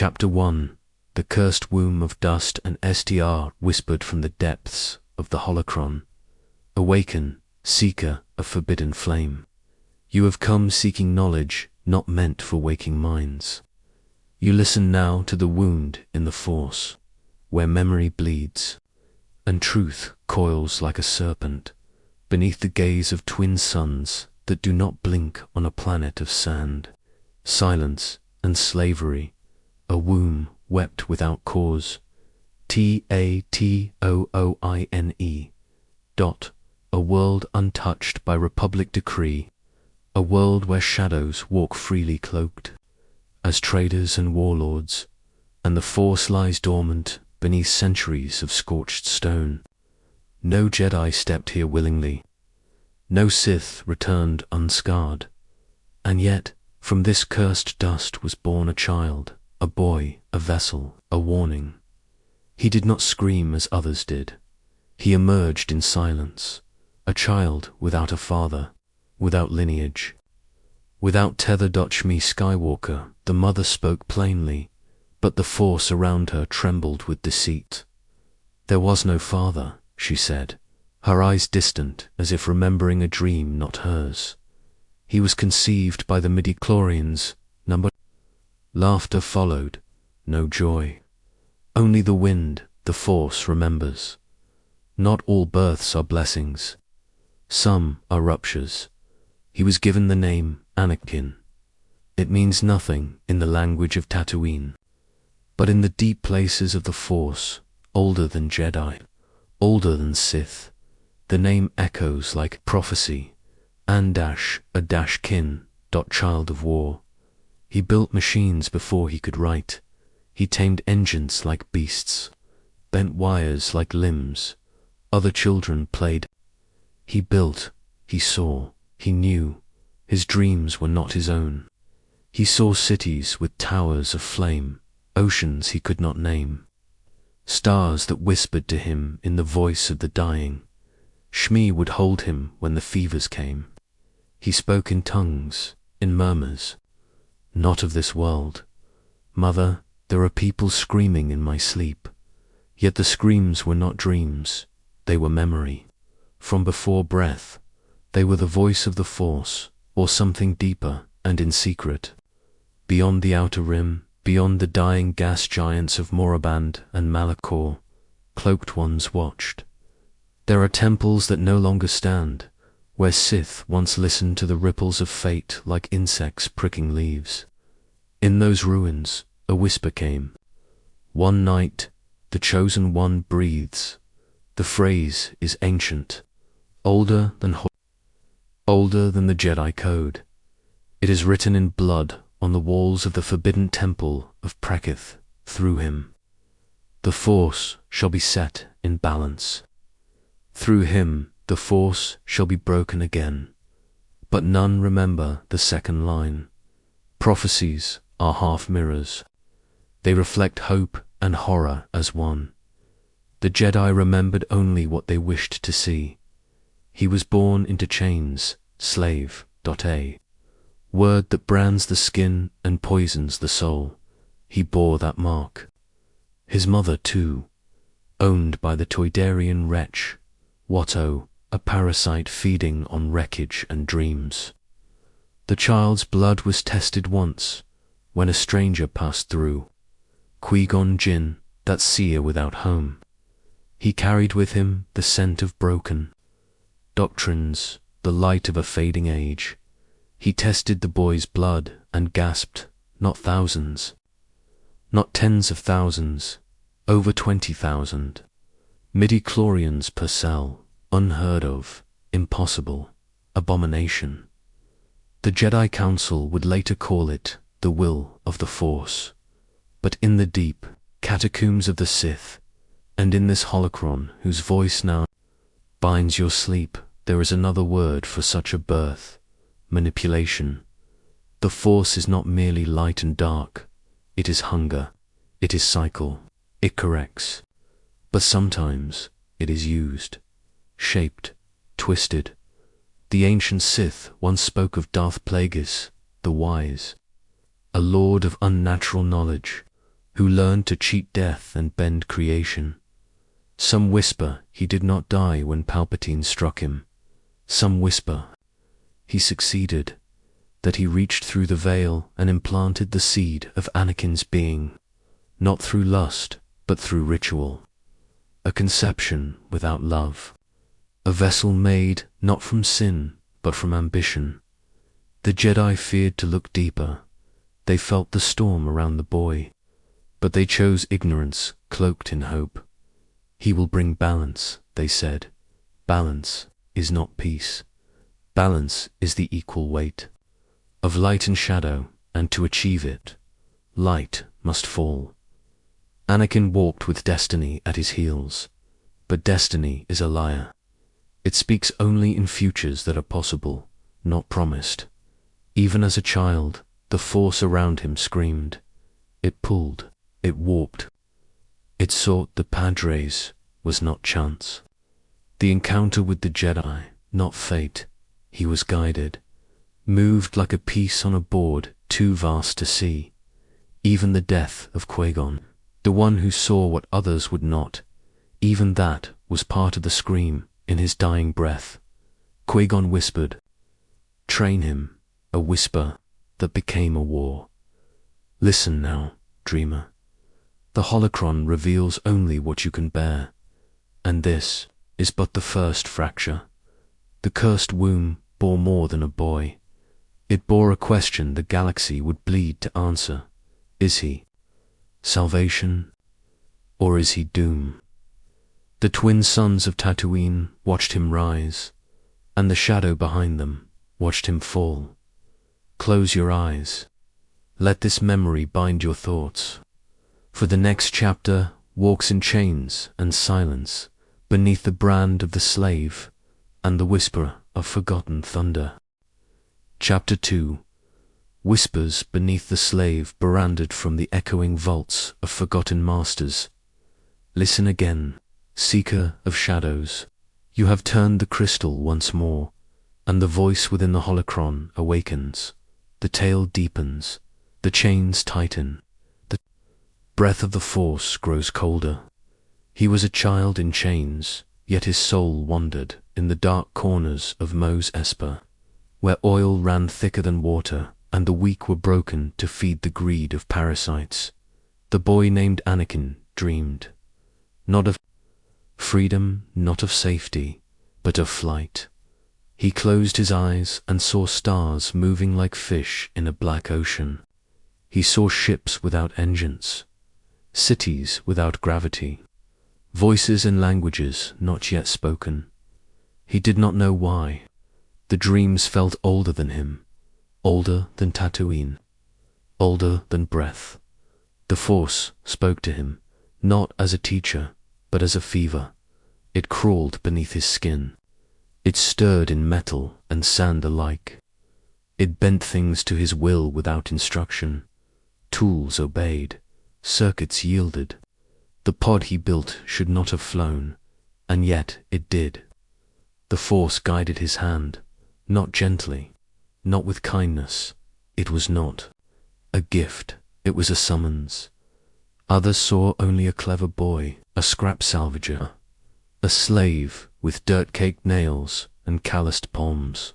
Chapter 1. The cursed womb of dust and STR whispered from the depths of the holocron. Awaken, seeker of forbidden flame. You have come seeking knowledge not meant for waking minds. You listen now to the wound in the Force, where memory bleeds, and truth coils like a serpent beneath the gaze of twin suns that do not blink on a planet of sand. Silence and slavery, a womb wept without cause. Tatooine. A world untouched by republic decree, a world where shadows walk freely cloaked as traders and warlords, and the Force lies dormant beneath centuries of scorched stone. No Jedi stepped here willingly, no Sith returned unscarred, and yet from this cursed dust was born a child, a boy, a vessel, a warning. He did not scream as others did. He emerged in silence, a child without a father, without lineage. Without tether. Anakin Skywalker, the mother spoke plainly, but the Force around her trembled with deceit. There was no father, she said, her eyes distant as if remembering a dream not hers. He was conceived by the midichlorians. Laughter followed, no joy. Only the wind, the Force remembers. Not all births are blessings. Some are ruptures. He was given the name Anakin. It means nothing in the language of Tatooine, but in the deep places of the Force, older than Jedi, older than Sith, the name echoes like prophecy. Kin. Child of war. He built machines before he could write. He tamed engines like beasts, bent wires like limbs. Other children played. He built, he saw, he knew. His dreams were not his own. He saw cities with towers of flame, oceans he could not name, stars that whispered to him in the voice of the dying. Shmi would hold him when the fevers came. He spoke in tongues, in murmurs. Not of this world. Mother, there are people screaming in my sleep. Yet the screams were not dreams, they were memory. From before breath, they were the voice of the Force, or something deeper and in secret. Beyond the outer rim, beyond the dying gas giants of Moraband and Malachor, cloaked ones watched. There are temples that no longer stand, where Sith once listened to the ripples of fate like insects pricking leaves. In those ruins, a whisper came. One night, the Chosen One breathes. The phrase is ancient, older than the Jedi Code. It is written in blood on the walls of the forbidden temple of Prakith through him. The Force shall be set in balance. Through him the Force shall be broken again. But none remember the second line. Prophecies are half mirrors. They reflect hope and horror as one. The Jedi remembered only what they wished to see. He was born into chains, slave. Word that brands the skin and poisons the soul. He bore that mark. His mother too, owned by the Toydarian wretch, Watto, a parasite feeding on wreckage and dreams. The child's blood was tested once, when a stranger passed through. Qui-Gon Jinn, that seer without home. He carried with him the scent of broken doctrines, the light of a fading age. He tested the boy's blood and gasped, not thousands, not tens of thousands, over 20,000. Midichlorians per cell, unheard of, impossible, abomination. The Jedi Council would later call it the will of the Force. But in the deep catacombs of the Sith, and in this holocron whose voice now binds your sleep, there is another word for such a birth: manipulation. The Force is not merely light and dark. It is hunger. It is cycle. It corrects. But sometimes it is used, shaped, twisted. The ancient Sith once spoke of Darth Plagueis, the wise, a lord of unnatural knowledge, who learned to cheat death and bend creation. Some whisper he did not die when Palpatine struck him. Some whisper he succeeded, that he reached through the veil and implanted the seed of Anakin's being, not through lust, but through ritual. A conception without love. A vessel made not from sin, but from ambition. The Jedi feared to look deeper. They felt the storm around the boy, but they chose ignorance cloaked in hope. He will bring balance, they said. Balance is not peace. Balance is the equal weight of light and shadow, and to achieve it, light must fall. Anakin walked with destiny at his heels, but destiny is a liar. It speaks only in futures that are possible, not promised. Even as a child, the force around him screamed. It pulled, it warped. It sought the Padres, was not chance. The encounter with the Jedi, not fate. He was guided, moved like a piece on a board too vast to see. Even the death of Qui-Gon, the one who saw what others would not, even that was part of the scream in his dying breath. Qui-Gon whispered, "Train him," a whisper that became a war. Listen now, dreamer. The holocron reveals only what you can bear, and this is but the first fracture. The cursed womb bore more than a boy. It bore a question the galaxy would bleed to answer. Is he salvation, or is he doom? The twin sons of Tatooine watched him rise, and the shadow behind them watched him fall. Close your eyes. Let this memory bind your thoughts. For the next chapter walks in chains and silence, beneath the brand of the slave and the whisper of forgotten thunder. Chapter 2. Whispers beneath the slave branded from the echoing vaults of forgotten masters. Listen again, seeker of shadows. You have turned the crystal once more, and the voice within the holocron awakens. The tale deepens, the chains tighten, the breath of the Force grows colder. He was a child in chains, yet his soul wandered in the dark corners of Mos Espa, where oil ran thicker than water, and the weak were broken to feed the greed of parasites. The boy named Anakin dreamed, not of freedom, not of safety, but of flight. He closed his eyes and saw stars moving like fish in a black ocean. He saw ships without engines, cities without gravity, voices and languages not yet spoken. He did not know why. The dreams felt older than him, older than Tatooine, older than breath. The Force spoke to him, not as a teacher, but as a fever. It crawled beneath his skin. It stirred in metal and sand alike. It bent things to his will without instruction. Tools obeyed, circuits yielded. The pod he built should not have flown, and yet it did. The Force guided his hand, not gently, not with kindness. It was not a gift, it was a summons. Others saw only a clever boy, a scrap salvager, a slave with dirt-caked nails and calloused palms.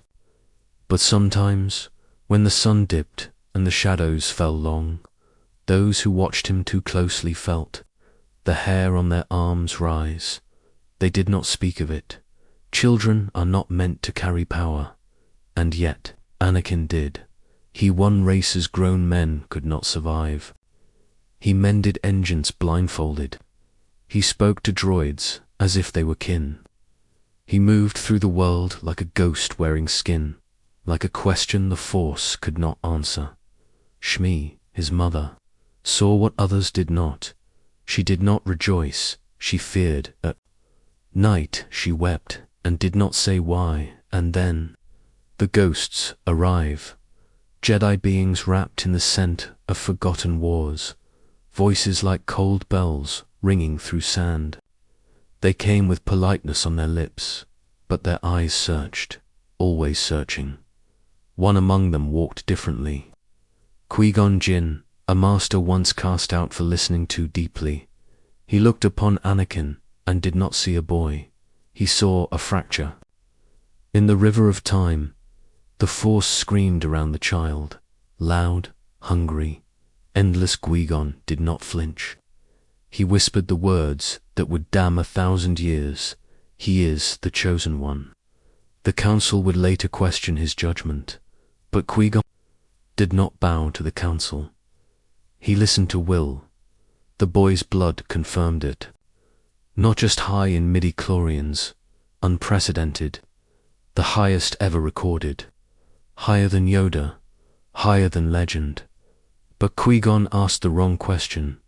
But sometimes, when the sun dipped and the shadows fell long, those who watched him too closely felt the hair on their arms rise. They did not speak of it. Children are not meant to carry power. And yet, Anakin did. He won races grown men could not survive. He mended engines blindfolded. He spoke to droids as if they were kin. He moved through the world like a ghost wearing skin, like a question the Force could not answer. Shmi, his mother, saw what others did not. She did not rejoice, she feared. At night she wept and did not say why, and then the ghosts arrive. Jedi beings wrapped in the scent of forgotten wars, voices like cold bells ringing through sand. They came with politeness on their lips, but their eyes searched, always searching. One among them walked differently. Qui-Gon Jinn, a master once cast out for listening too deeply. He looked upon Anakin and did not see a boy. He saw a fracture. In the river of time, the Force screamed around the child, loud, hungry. Endless Qui-Gon did not flinch. He whispered the words that would damn 1,000 years. He is the chosen one. The council would later question his judgment, but Qui-Gon did not bow to the council. He listened to will. The boy's blood confirmed it. Not just high in midi-chlorians, unprecedented, the highest ever recorded, higher than Yoda, higher than legend. But Qui-Gon asked the wrong question.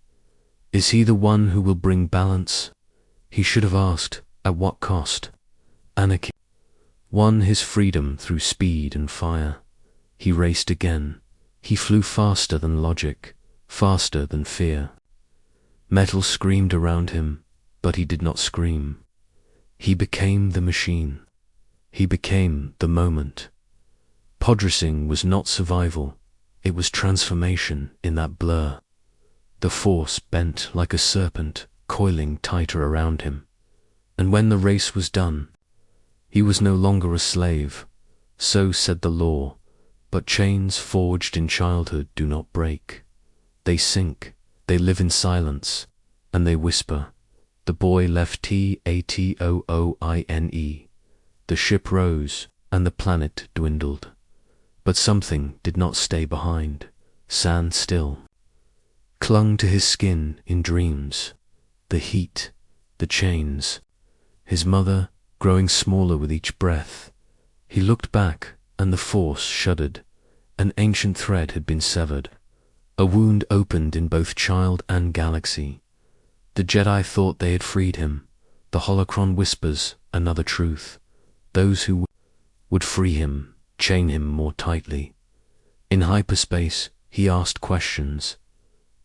Is he the one who will bring balance? He should have asked, at what cost? Anakin won his freedom through speed and fire. He raced again. He flew faster than logic, faster than fear. Metal screamed around him, but he did not scream. He became the machine. He became the moment. Podracing was not survival. It was transformation in that blur. The Force bent like a serpent, coiling tighter around him. And when the race was done, he was no longer a slave. So said the law. But chains forged in childhood do not break. They sink, they live in silence, and they whisper. The boy left Tatooine. The ship rose, and the planet dwindled. But something did not stay behind. Sand still clung to his skin in dreams. The heat, the chains. His mother growing smaller with each breath. He looked back, and the Force shuddered. An ancient thread had been severed. A wound opened in both child and galaxy. The Jedi thought they had freed him. The holocron whispers another truth. Those who would free him chain him more tightly. In hyperspace, he asked questions.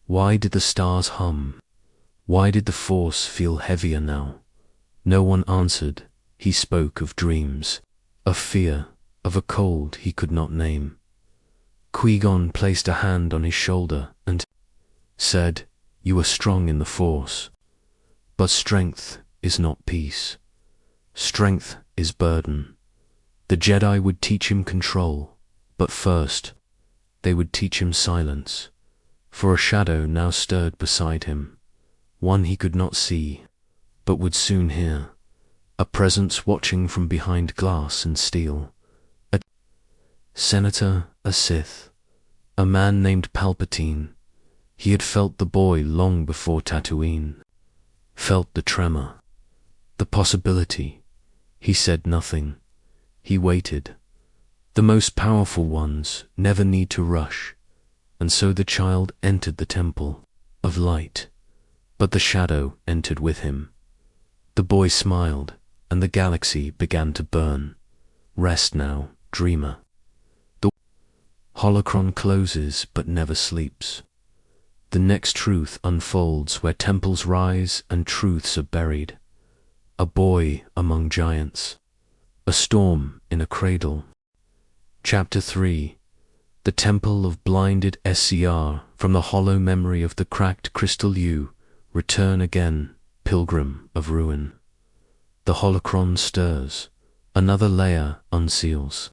Why did the stars hum? Why did the Force feel heavier now? No one answered. He spoke of dreams, of fear, of a cold he could not name. Qui-Gon placed a hand on his shoulder and said, "You are strong in the Force, but strength is not peace. Strength is burden." The Jedi would teach him control, but first, they would teach him silence. For a shadow now stirred beside him, one he could not see, but would soon hear. A presence watching from behind glass and steel. A senator, a Sith, a man named Palpatine. He had felt the boy long before Tatooine. Felt the tremor, the possibility. He said nothing. He waited. The most powerful ones never need to rush. And so the child entered the temple of light, but the shadow entered with him. The boy smiled, and the galaxy began to burn. Rest now, dreamer. The holocron closes but never sleeps. The next truth unfolds where temples rise and truths are buried. A boy among giants. A storm in a cradle. Chapter 3. The Temple of Blinded SCR. From the hollow memory of the cracked crystal you return again, pilgrim of ruin. The holocron stirs. Another layer unseals.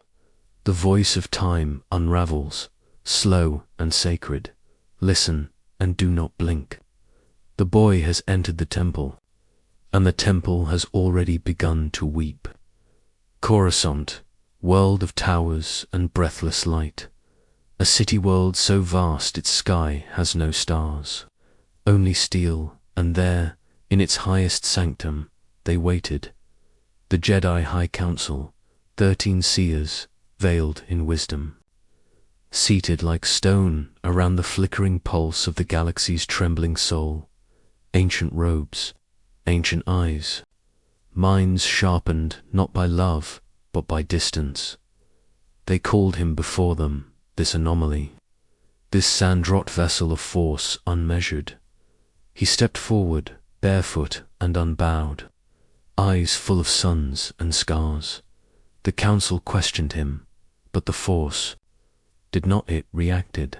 The voice of time unravels, slow and sacred. Listen and do not blink. The boy has entered the temple, and the temple has already begun to weep. Coruscant, world of towers and breathless light. A city world so vast its sky has no stars, only steel, and there, in its highest sanctum, they waited. The Jedi High Council, 13 seers, veiled in wisdom. Seated like stone around the flickering pulse of the galaxy's trembling soul. Ancient robes, ancient eyes. Minds sharpened not by love, but by distance. They called him before them, this anomaly, this sand-rot vessel of force unmeasured. He stepped forward, barefoot and unbowed, eyes full of suns and scars. The council questioned him, but the Force, did not it reacted?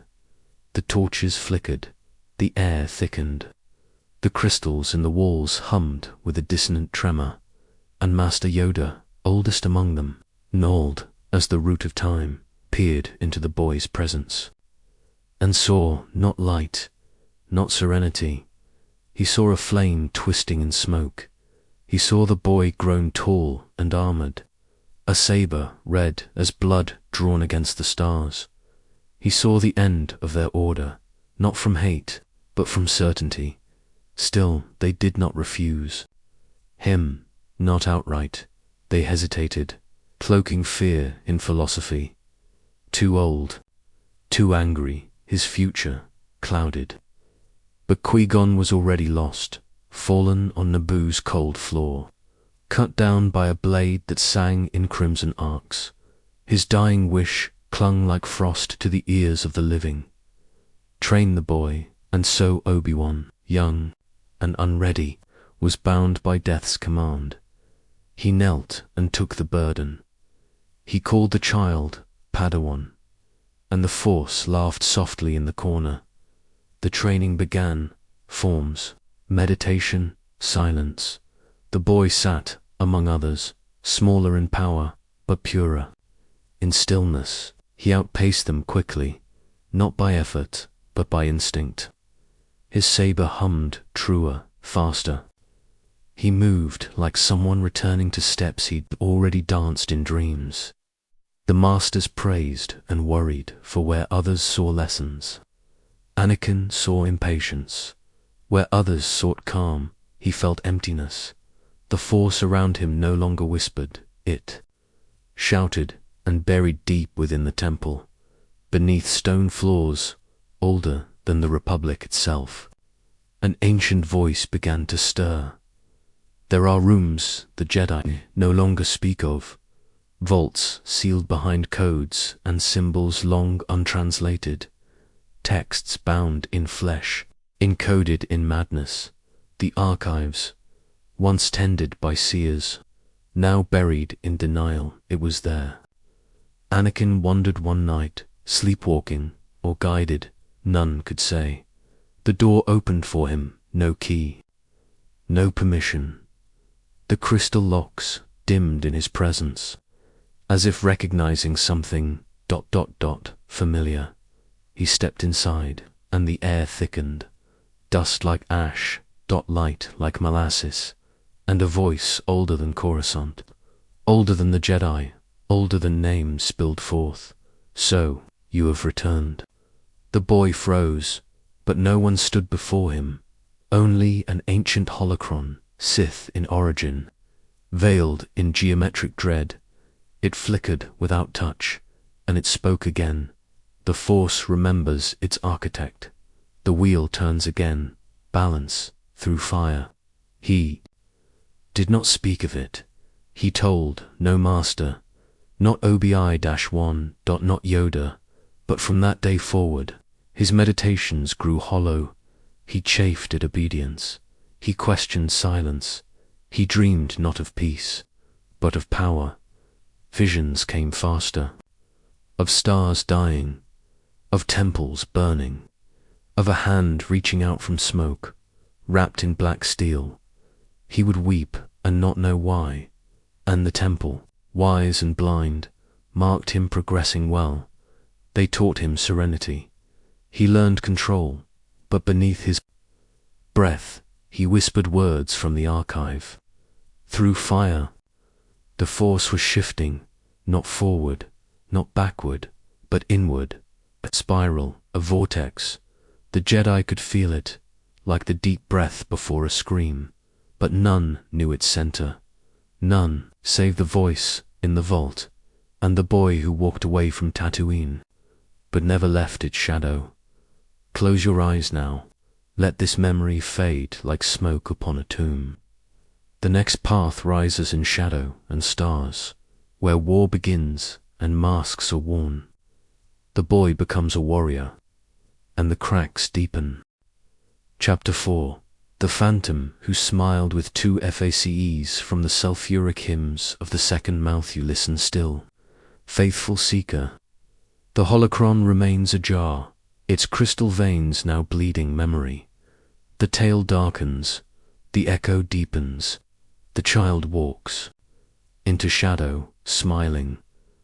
The torches flickered, the air thickened. The crystals in the walls hummed with a dissonant tremor, and Master Yoda, oldest among them, gnawed as the root of time peered into the boy's presence, and saw not light, not serenity. He saw a flame twisting in smoke. He saw the boy grown tall and armored, a saber red as blood drawn against the stars. He saw the end of their order, not from hate, but from certainty. Still they did not refuse. Him, not outright. They hesitated, cloaking fear in philosophy. Too old, too angry, his future clouded. But Qui-Gon was already lost, fallen on Naboo's cold floor, cut down by a blade that sang in crimson arcs. His dying wish clung like frost to the ears of the living. Train the boy, and so Obi-Wan, young and unready, was bound by death's command. He knelt and took the burden. He called the child Padawan, and the Force laughed softly in the corner. The training began, forms, meditation, silence. The boy sat among others, smaller in power, but purer. In stillness, he outpaced them quickly, not by effort, but by instinct. His saber hummed truer, faster. He moved like someone returning to steps he'd already danced in dreams. The masters praised and worried for where others saw lessons. Anakin saw impatience. Where others sought calm, he felt emptiness. The Force around him no longer whispered, it shouted and buried deep within the temple, beneath stone floors, older than the Republic itself. An ancient voice began to stir. There are rooms the Jedi no longer speak of, vaults sealed behind codes and symbols long untranslated, texts bound in flesh, encoded in madness, the archives, once tended by seers, now buried in denial. It was there. Anakin wandered one night, sleepwalking or guided, none could say. The door opened for him, no key, no permission. The crystal locks dimmed in his presence, as if recognizing something ... familiar. He stepped inside, and the air thickened, dust like ash, light like molasses, and a voice older than Coruscant, older than the Jedi, older than names spilled forth. So, you have returned. The boy froze, but no one stood before him, only an ancient holocron, Sith in origin, veiled in geometric dread. It flickered without touch, and it spoke again. The Force remembers its architect. The wheel turns again, balance, through fire. He did not speak of it. He told no master, not Obi-Wan, not Yoda, but from that day forward, his meditations grew hollow. He chafed at obedience. He questioned silence. He dreamed not of peace, but of power. Visions came faster, of stars dying, of temples burning, of a hand reaching out from smoke, wrapped in black steel. He would weep and not know why, and the temple, wise and blind, marked him progressing well. They taught him serenity. He learned control, but beneath his breath, he whispered words from the archive. Through fire, the Force was shifting, not forward, not backward, but inward, a spiral, a vortex. The Jedi could feel it, like the deep breath before a scream, but none knew its center. None, save the voice in the vault, and the boy who walked away from Tatooine, but never left its shadow. Close your eyes now. Let this memory fade like smoke upon a tomb. The next path rises in shadow and stars, where war begins and masks are worn. The boy becomes a warrior, and the cracks deepen. Chapter 4. The Phantom Who Smiled with 2 FACEs from the sulfuric hymns of the second mouth you listen still. Faithful Seeker. The holocron remains ajar, its crystal veins now bleeding memory. The tale darkens, the echo deepens, the child walks into shadow, smiling,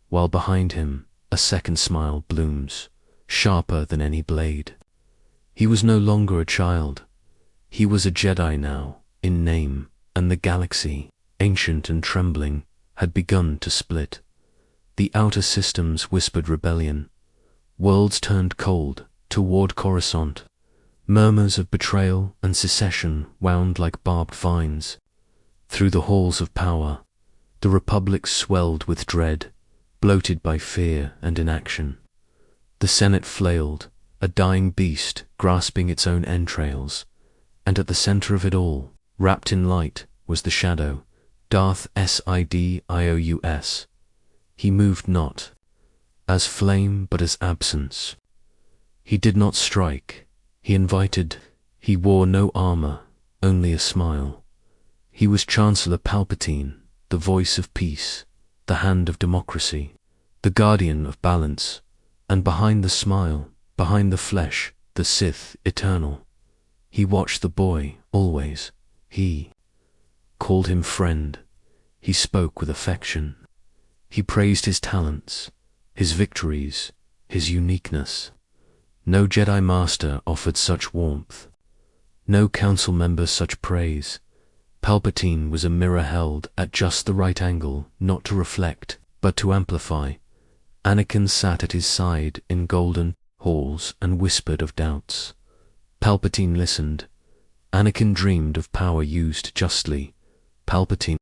while behind him a second smile blooms, sharper than any blade. He was no longer a child. He was a Jedi now, in name, and the galaxy, ancient and trembling, had begun to split. The outer systems whispered rebellion. Worlds turned cold toward Coruscant. Murmurs of betrayal and secession wound like barbed vines. Through the halls of power, the Republic swelled with dread, bloated by fear and inaction. The Senate flailed, a dying beast grasping its own entrails, and at the center of it all, wrapped in light, was the shadow, Darth Sidious. He moved not as flame but as absence. He did not strike, he invited. He wore no armor, only a smile. He was Chancellor Palpatine, the voice of peace, the hand of democracy, the guardian of balance, and behind the smile, behind the flesh, the Sith eternal. He watched the boy, always. He called him friend. He spoke with affection. He praised his talents, his victories, his uniqueness. No Jedi Master offered such warmth. No council member such praise. Palpatine was a mirror held at just the right angle, not to reflect, but to amplify. Anakin sat at his side in golden halls and whispered of doubts. Palpatine listened. Anakin dreamed of power used justly. Palpatine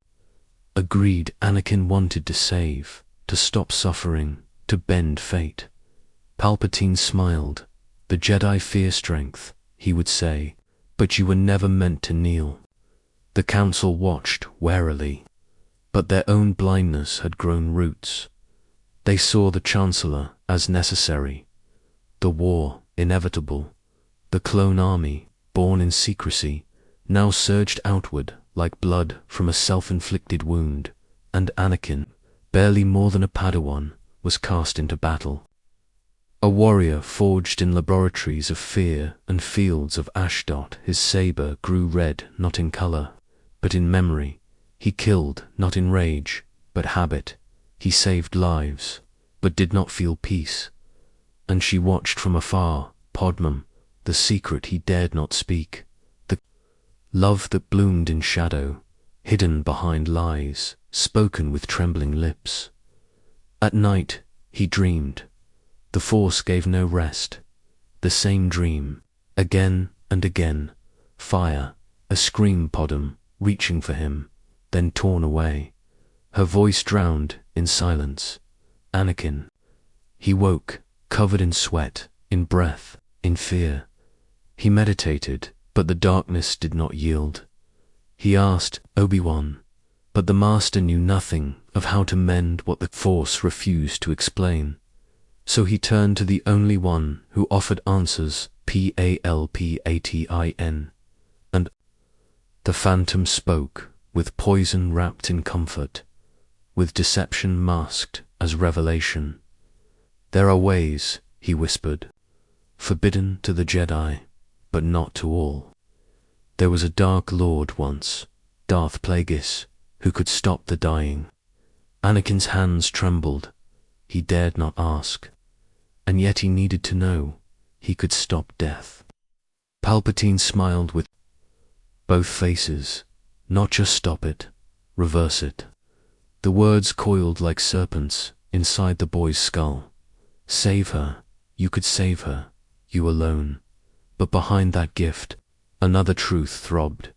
agreed. Anakin wanted to save, to stop suffering, to bend fate. Palpatine smiled. The Jedi fear strength, he would say, but you were never meant to kneel. The council watched warily, but their own blindness had grown roots. They saw the Chancellor as necessary, the war inevitable. The clone army, born in secrecy, now surged outward like blood from a self-inflicted wound, and Anakin, barely more than a Padawan, was cast into battle. A warrior forged in laboratories of fear and fields of Ashdod, his saber grew red not in color, but in memory. He killed not in rage, but habit. He saved lives, but did not feel peace. And she watched from afar, Podmum, the secret he dared not speak, the love that bloomed in shadow, hidden behind lies, spoken with trembling lips. At night he dreamed. The Force gave no rest. The same dream, again and again. Fire, a scream, Podum, reaching for him, then torn away. Her voice drowned in silence. Anakin. He woke, covered in sweat, in breath, in fear. He meditated, but the darkness did not yield. He asked Obi-Wan, but the Master knew nothing of how to mend what the Force refused to explain. So he turned to the only one who offered answers, Palpatine. And the Phantom spoke, with poison wrapped in comfort, with deception masked as revelation. There are ways, he whispered, forbidden to the Jedi, but not to all. There was a Dark Lord once, Darth Plagueis, who could stop the dying. Anakin's hands trembled. He dared not ask. And yet he needed to know. He could stop death. Palpatine smiled with both faces. Not just stop it, reverse it. The words coiled like serpents inside the boy's skull. Save her. You could save her. You alone. But behind that gift, another truth throbbed.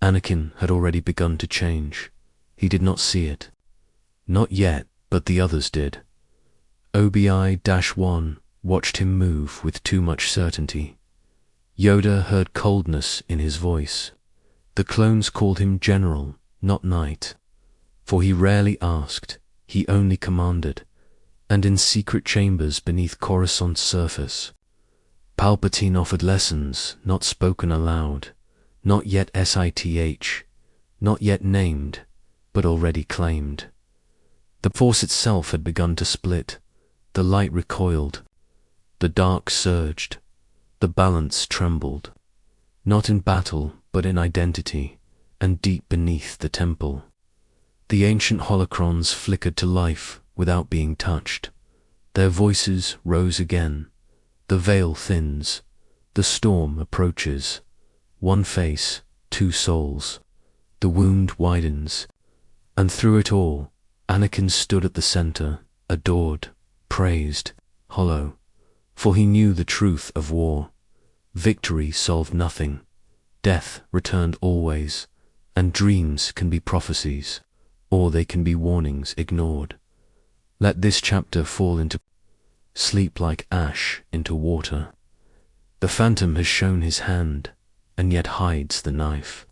Anakin had already begun to change. He did not see it. Not yet, but the others did. Obi-Wan watched him move with too much certainty. Yoda heard coldness in his voice. The clones called him General, not Knight. For he rarely asked, he only commanded. And in secret chambers beneath Coruscant's surface, Palpatine offered lessons not spoken aloud, not yet Sith, not yet named, but already claimed. The Force itself had begun to split. The light recoiled. The dark surged, the balance trembled, not in battle but in identity, and deep beneath the temple. The ancient holocrons flickered to life without being touched. Their voices rose again. The veil thins, the storm approaches. One face, two souls. The wound widens, and through it all, Anakin stood at the center, adored, praised, hollow, for he knew the truth of war. Victory solved nothing. Death returned always, and dreams can be prophecies, or they can be warnings ignored. Let this chapter fall into sleep like ash into water. The phantom has shown his hand, and yet hides the knife.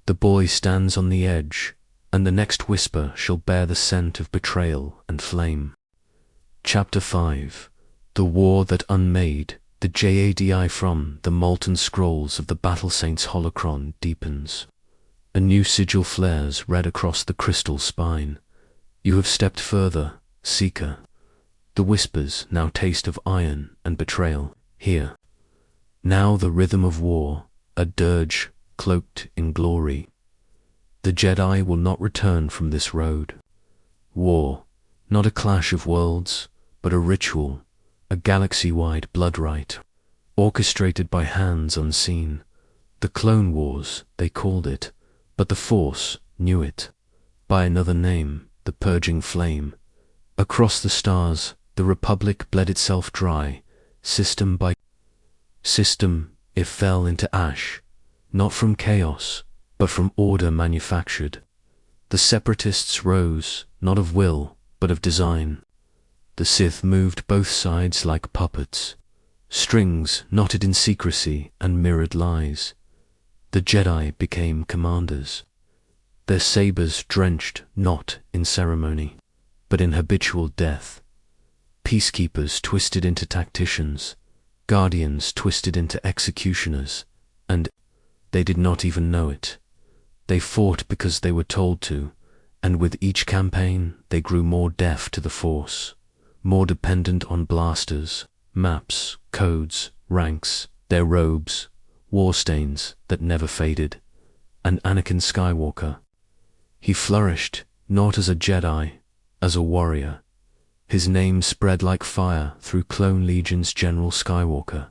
The boy stands on the edge, and the next whisper shall bear the scent of betrayal and flame. Chapter 5. The War That Unmade. The Jedi from the molten scrolls of the Battle Saints holocron deepens. A new sigil flares red across the crystal spine. You have stepped further, Seeker. The whispers now taste of iron and betrayal. Here. Now the rhythm of war, a dirge cloaked in glory. The Jedi will not return from this road. War, not a clash of worlds, but a ritual, a galaxy-wide blood rite, orchestrated by hands unseen. The Clone Wars, they called it, but the Force knew it. By another name, the Purging Flame. Across the stars, the Republic bled itself dry, system by system, it fell into ash, not from chaos, but from order manufactured. The Separatists rose, not of will, but of design. The Sith moved both sides like puppets, strings knotted in secrecy and mirrored lies. The Jedi became commanders, their sabers drenched not in ceremony, but in habitual death. Peacekeepers twisted into tacticians, guardians twisted into executioners, and they did not even know it. They fought because they were told to, and with each campaign they grew more deaf to the Force, more dependent on blasters, maps, codes, ranks, their robes, war stains that never faded. And Anakin Skywalker. He flourished, not as a Jedi, as a warrior. His name spread like fire through Clone Legion's General Skywalker,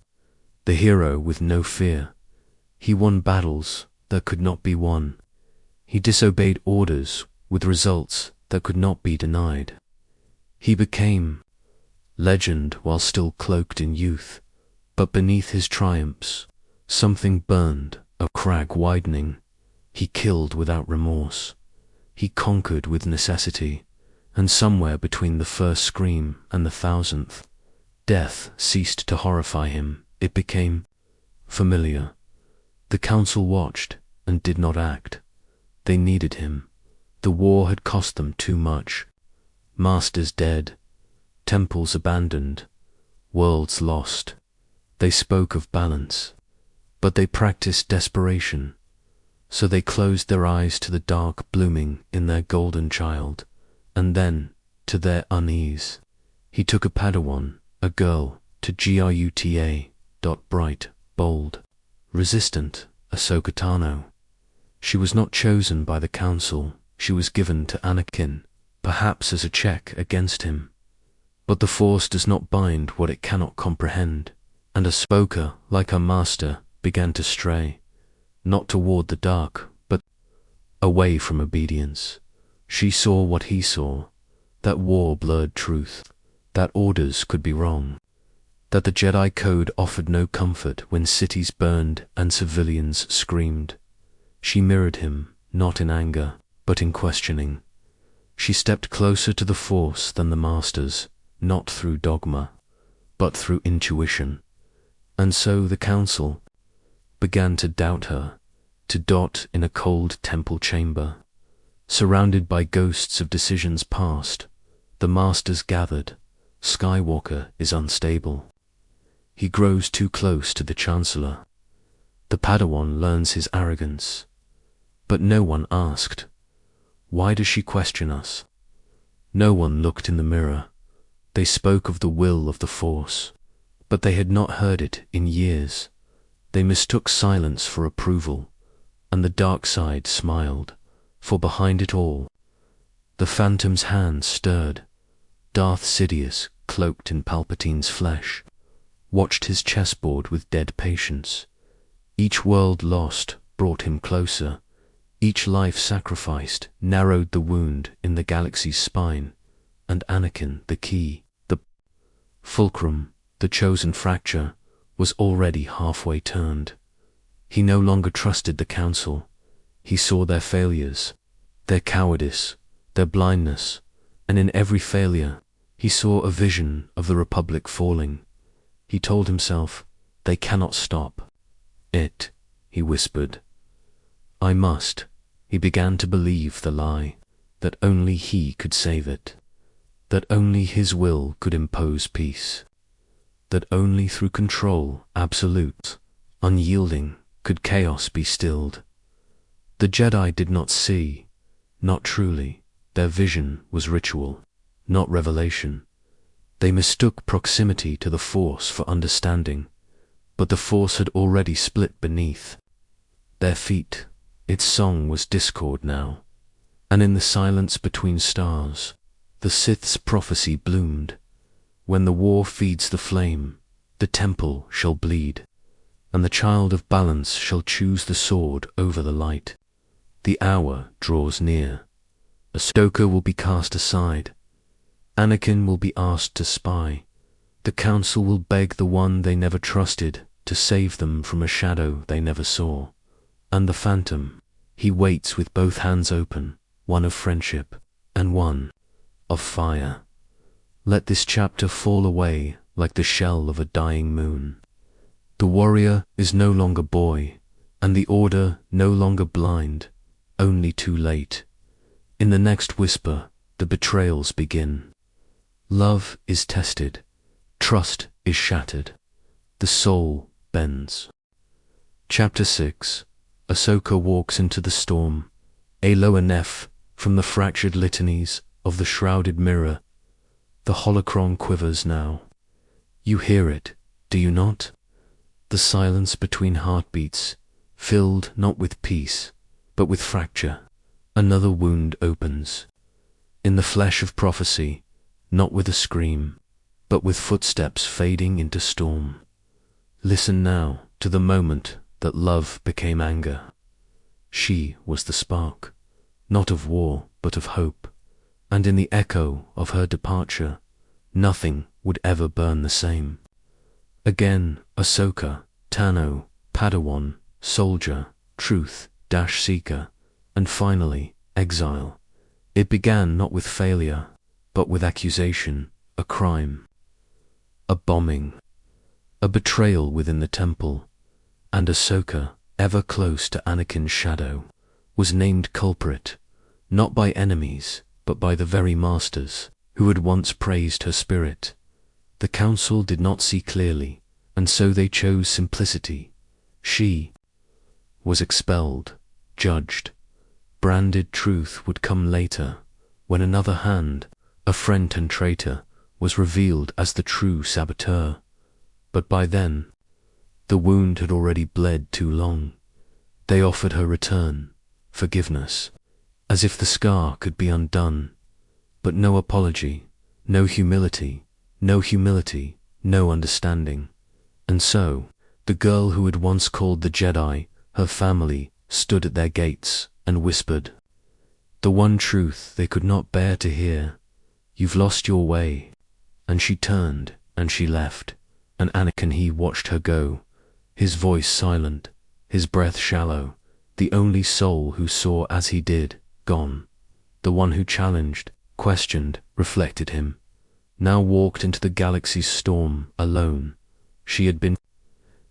the hero with no fear. He won battles that could not be won. He disobeyed orders with results that could not be denied. He became legend while still cloaked in youth, but beneath his triumphs, something burned, a crag widening. He killed without remorse. He conquered with necessity, and somewhere between the first scream and the 1,000th, death ceased to horrify him. It became familiar. The council watched and did not act. They needed him. The war had cost them too much. Masters dead, temples abandoned, worlds lost. They spoke of balance, but they practiced desperation. So they closed their eyes to the dark blooming in their golden child, and then, to their unease, he took a Padawan, a girl, to Gruta. Bright, bold, resistant, Ahsoka Tano. She was not chosen by the council, she was given to Anakin, perhaps as a check against him. But the Force does not bind what it cannot comprehend, and Ahsoka, like her master, began to stray, not toward the dark, but away from obedience. She saw what he saw, that war blurred truth, that orders could be wrong, that the Jedi Code offered no comfort when cities burned and civilians screamed. She mirrored him, not in anger, but in questioning. She stepped closer to the Force than the Masters, not through dogma, but through intuition. And so the Council began to doubt her, to dot in a cold temple chamber. Surrounded by ghosts of decisions past, the Masters gathered. Skywalker is unstable. He grows too close to the Chancellor. The Padawan learns his arrogance. But no one asked, "Why does she question us?" No one looked in the mirror. They spoke of the will of the Force, But they had not heard it in years. They mistook silence for approval, and the dark side smiled, for behind it all, the Phantom's hand stirred. Darth Sidious, cloaked in Palpatine's flesh, watched his chessboard with dead patience. Each world lost brought him closer. Each life sacrificed narrowed the wound in the galaxy's spine. And Anakin, the key, the fulcrum, the chosen fracture, was already halfway turned. He no longer trusted the Council. He saw their failures, their cowardice, their blindness, and in every failure he saw a vision of the Republic falling. He told himself, "They cannot stop it," he whispered. "I must." He began to believe the lie, that only he could save it, that only his will could impose peace, that only through control, absolute, unyielding, could chaos be stilled. The Jedi did not see, not truly. Their vision was ritual, not revelation. They mistook proximity to the Force for understanding, but the Force had already split beneath their feet. Its song was discord now, and in the silence between stars, the Sith's prophecy bloomed. When the war feeds the flame, the temple shall bleed, and the child of balance shall choose the sword over the light. The hour draws near. Ahsoka will be cast aside. Anakin will be asked to spy. The Council will beg the one they never trusted to save them from a shadow they never saw. And the Phantom, he waits with both hands open, one of friendship and one of fire. Let this chapter fall away like the shell of a dying moon. The warrior is no longer boy, and the order no longer blind, only too late. In the next whisper, the betrayals begin. Love is tested, trust is shattered, the soul bends. Chapter 6. Ahsoka walks into the storm, a lower neph from the fractured litanies of the shrouded mirror. The holocron quivers now. You hear it, do you not? The silence between heartbeats, filled not with peace, but with fracture. Another wound opens. In the flesh of prophecy, not with a scream, but with footsteps fading into storm. Listen now to the moment that love became anger. She was the spark, not of war, but of hope, and in the echo of her departure, nothing would ever burn the same. Again, Ahsoka, Tano, Padawan, soldier, truth, seeker, and finally, exile. It began not with failure, but with accusation, a crime, a bombing, a betrayal within the temple, and Ahsoka, ever close to Anakin's shadow, was named culprit, not by enemies, but by the very masters, who had once praised her spirit. The Council did not see clearly, and so they chose simplicity. She was expelled, judged. Branded truth would come later, when another hand, a friend and traitor, was revealed as the true saboteur. But by then, the wound had already bled too long. They offered her return, forgiveness, as if the scar could be undone. But no apology, no humility, no understanding. And so, the girl who had once called the Jedi her family stood at their gates and whispered the one truth they could not bear to hear: "You've lost your way." And she turned and she left, and Anakin, he watched her go, his voice silent, his breath shallow, the only soul who saw as he did, gone. The one who challenged, questioned, reflected him, now walked into the galaxy's storm alone. She had been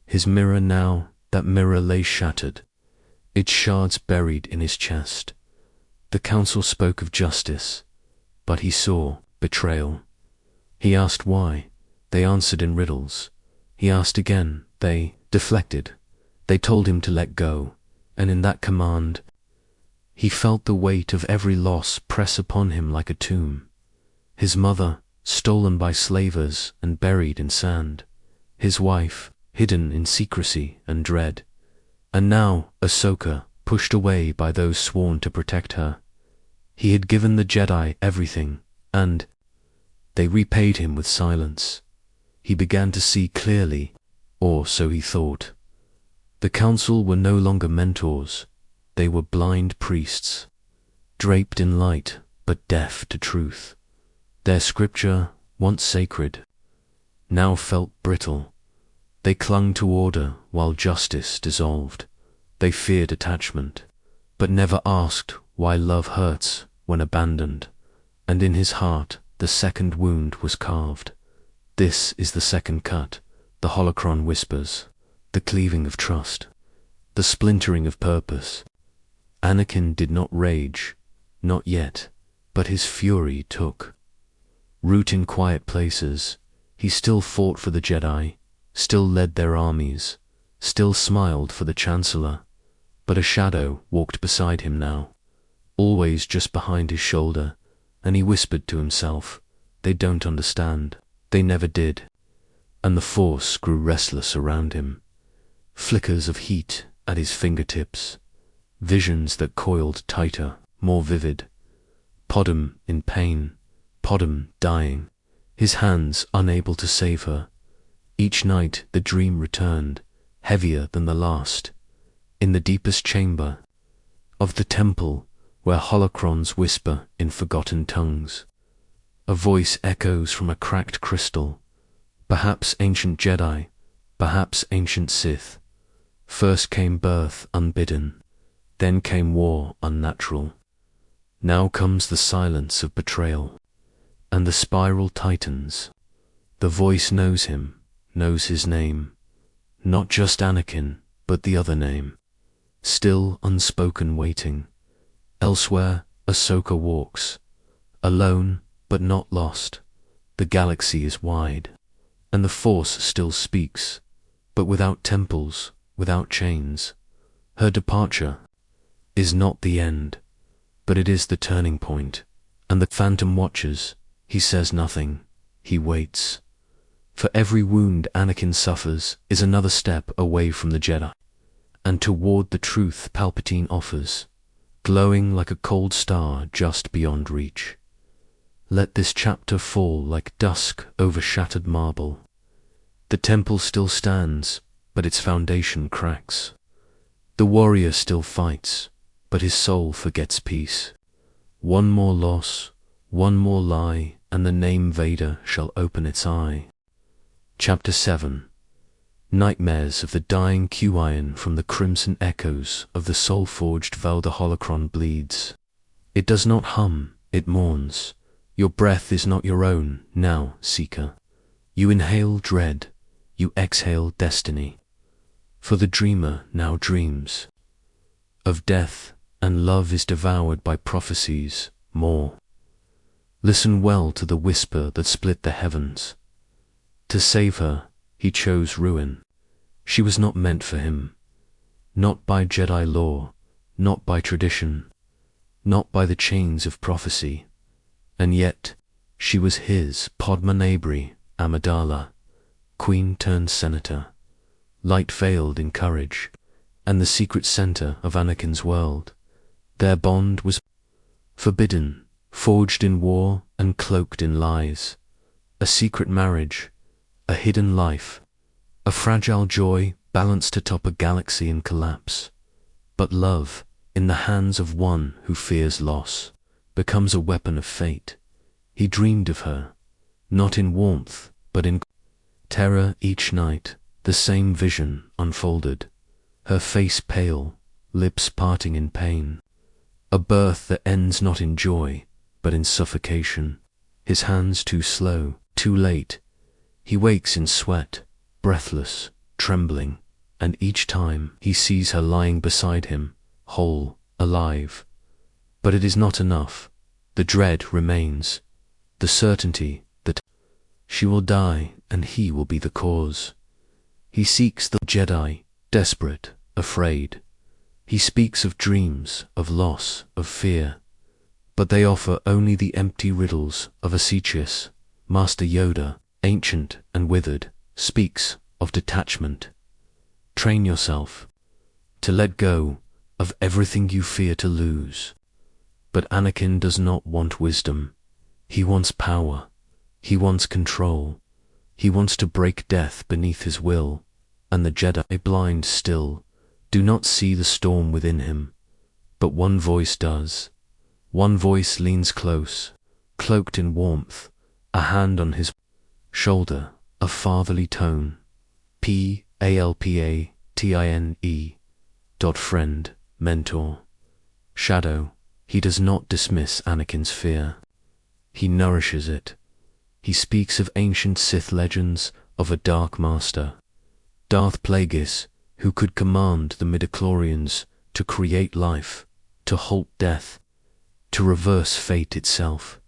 his mirror. Now that mirror lay shattered, its shards buried in his chest. The Council spoke of justice, but he saw betrayal. He asked why. They answered in riddles. He asked again. They deflected. They told him to let go, and in that command, he felt the weight of every loss press upon him like a tomb. His mother, stolen by slavers and buried in sand. his wife, hidden in secrecy and dread. And now Ahsoka, pushed away by those sworn to protect her. He had given the Jedi everything, and they repaid him with silence. He began to see clearly, or so he thought. The council were no longer mentors, they were blind priests, draped in light but deaf to truth. Their scripture, once sacred, now felt brittle. They clung to order while justice dissolved. They feared attachment, but never asked why love hurts when abandoned. And in his heart the second wound was carved. This is the second cut, the holocron whispers, the cleaving of trust, the splintering of purpose. Anakin did not rage, not yet, but his fury took root in quiet places. He still fought for the Jedi, still led their armies, still smiled for the Chancellor, but a shadow walked beside him now, always just behind his shoulder, and he whispered to himself, "They don't understand, they never did." And the Force grew restless around him, flickers of heat at his fingertips, visions that coiled tighter, more vivid. Podum in pain, Podum dying, his hands unable to save her. Each night the dream returned, heavier than the last, in the deepest chamber of the temple where holocrons whisper in forgotten tongues. A voice echoes from a cracked crystal, perhaps ancient Jedi, perhaps ancient Sith. First came birth unbidden, then came war unnatural. Now comes the silence of betrayal, and the spiral tightens. The voice knows him, knows his name, not just Anakin, but the other name. Still unspoken waiting. Elsewhere, Ahsoka walks, alone but not lost. The galaxy is wide, and the Force still speaks, but without temples, without chains. Her departure is not the end, but it is the turning point. And the Phantom watches. He says nothing, he waits. For every wound Anakin suffers is another step away from the Jedi, and toward the truth Palpatine offers, glowing like a cold star just beyond reach. Let this chapter fall like dusk over shattered marble. The temple still stands, but its foundation cracks. The warrior still fights, but his soul forgets peace. One more loss, one more lie, and the name Vader shall open its eye. Chapter 7. Nightmares of the dying Q-ion from the crimson echoes of the soul-forged Velda holocron bleeds. It does not hum, it mourns. Your breath is not your own now, Seeker. You inhale dread, you exhale destiny. For the dreamer now dreams of death, and love is devoured by prophecies more. Listen well to the whisper that split the heavens. To save her, he chose ruin. She was not meant for him. Not by Jedi law, not by tradition, not by the chains of prophecy. And yet, she was his, Padma Nabri, Amidala, queen turned senator, light veiled in courage, and the secret center of Anakin's world. Their bond was forbidden, forged in war and cloaked in lies. A secret marriage, a hidden life, a fragile joy balanced atop a galaxy in collapse. But love, in the hands of one who fears loss, becomes a weapon of fate. He dreamed of her, not in warmth, but in terror. Each night, the same vision unfolded, her face pale, lips parting in pain. A birth that ends not in joy, but in suffocation. His hands too slow, too late. He wakes in sweat, breathless, trembling, and each time he sees her lying beside him, whole, alive. But it is not enough. The dread remains, the certainty that she will die and he will be the cause. He seeks the Jedi, desperate, afraid. He speaks of dreams, of loss, of fear, but they offer only the empty riddles of Asicius. Master Yoda, ancient and withered, speaks of detachment. Train yourself to let go of everything you fear to lose. But Anakin does not want wisdom. He wants power. He wants control. He wants to break death beneath his will, and the Jedi, blind still, do not see the storm within him. But one voice does. One voice leans close, cloaked in warmth, a hand on his shoulder, a fatherly tone. Palpatine. Friend, mentor, shadow. He does not dismiss Anakin's fear. He nourishes it. He speaks of ancient Sith legends, of a dark master, Darth Plagueis, who could command the midichlorians to create life, to halt death, to reverse fate itself.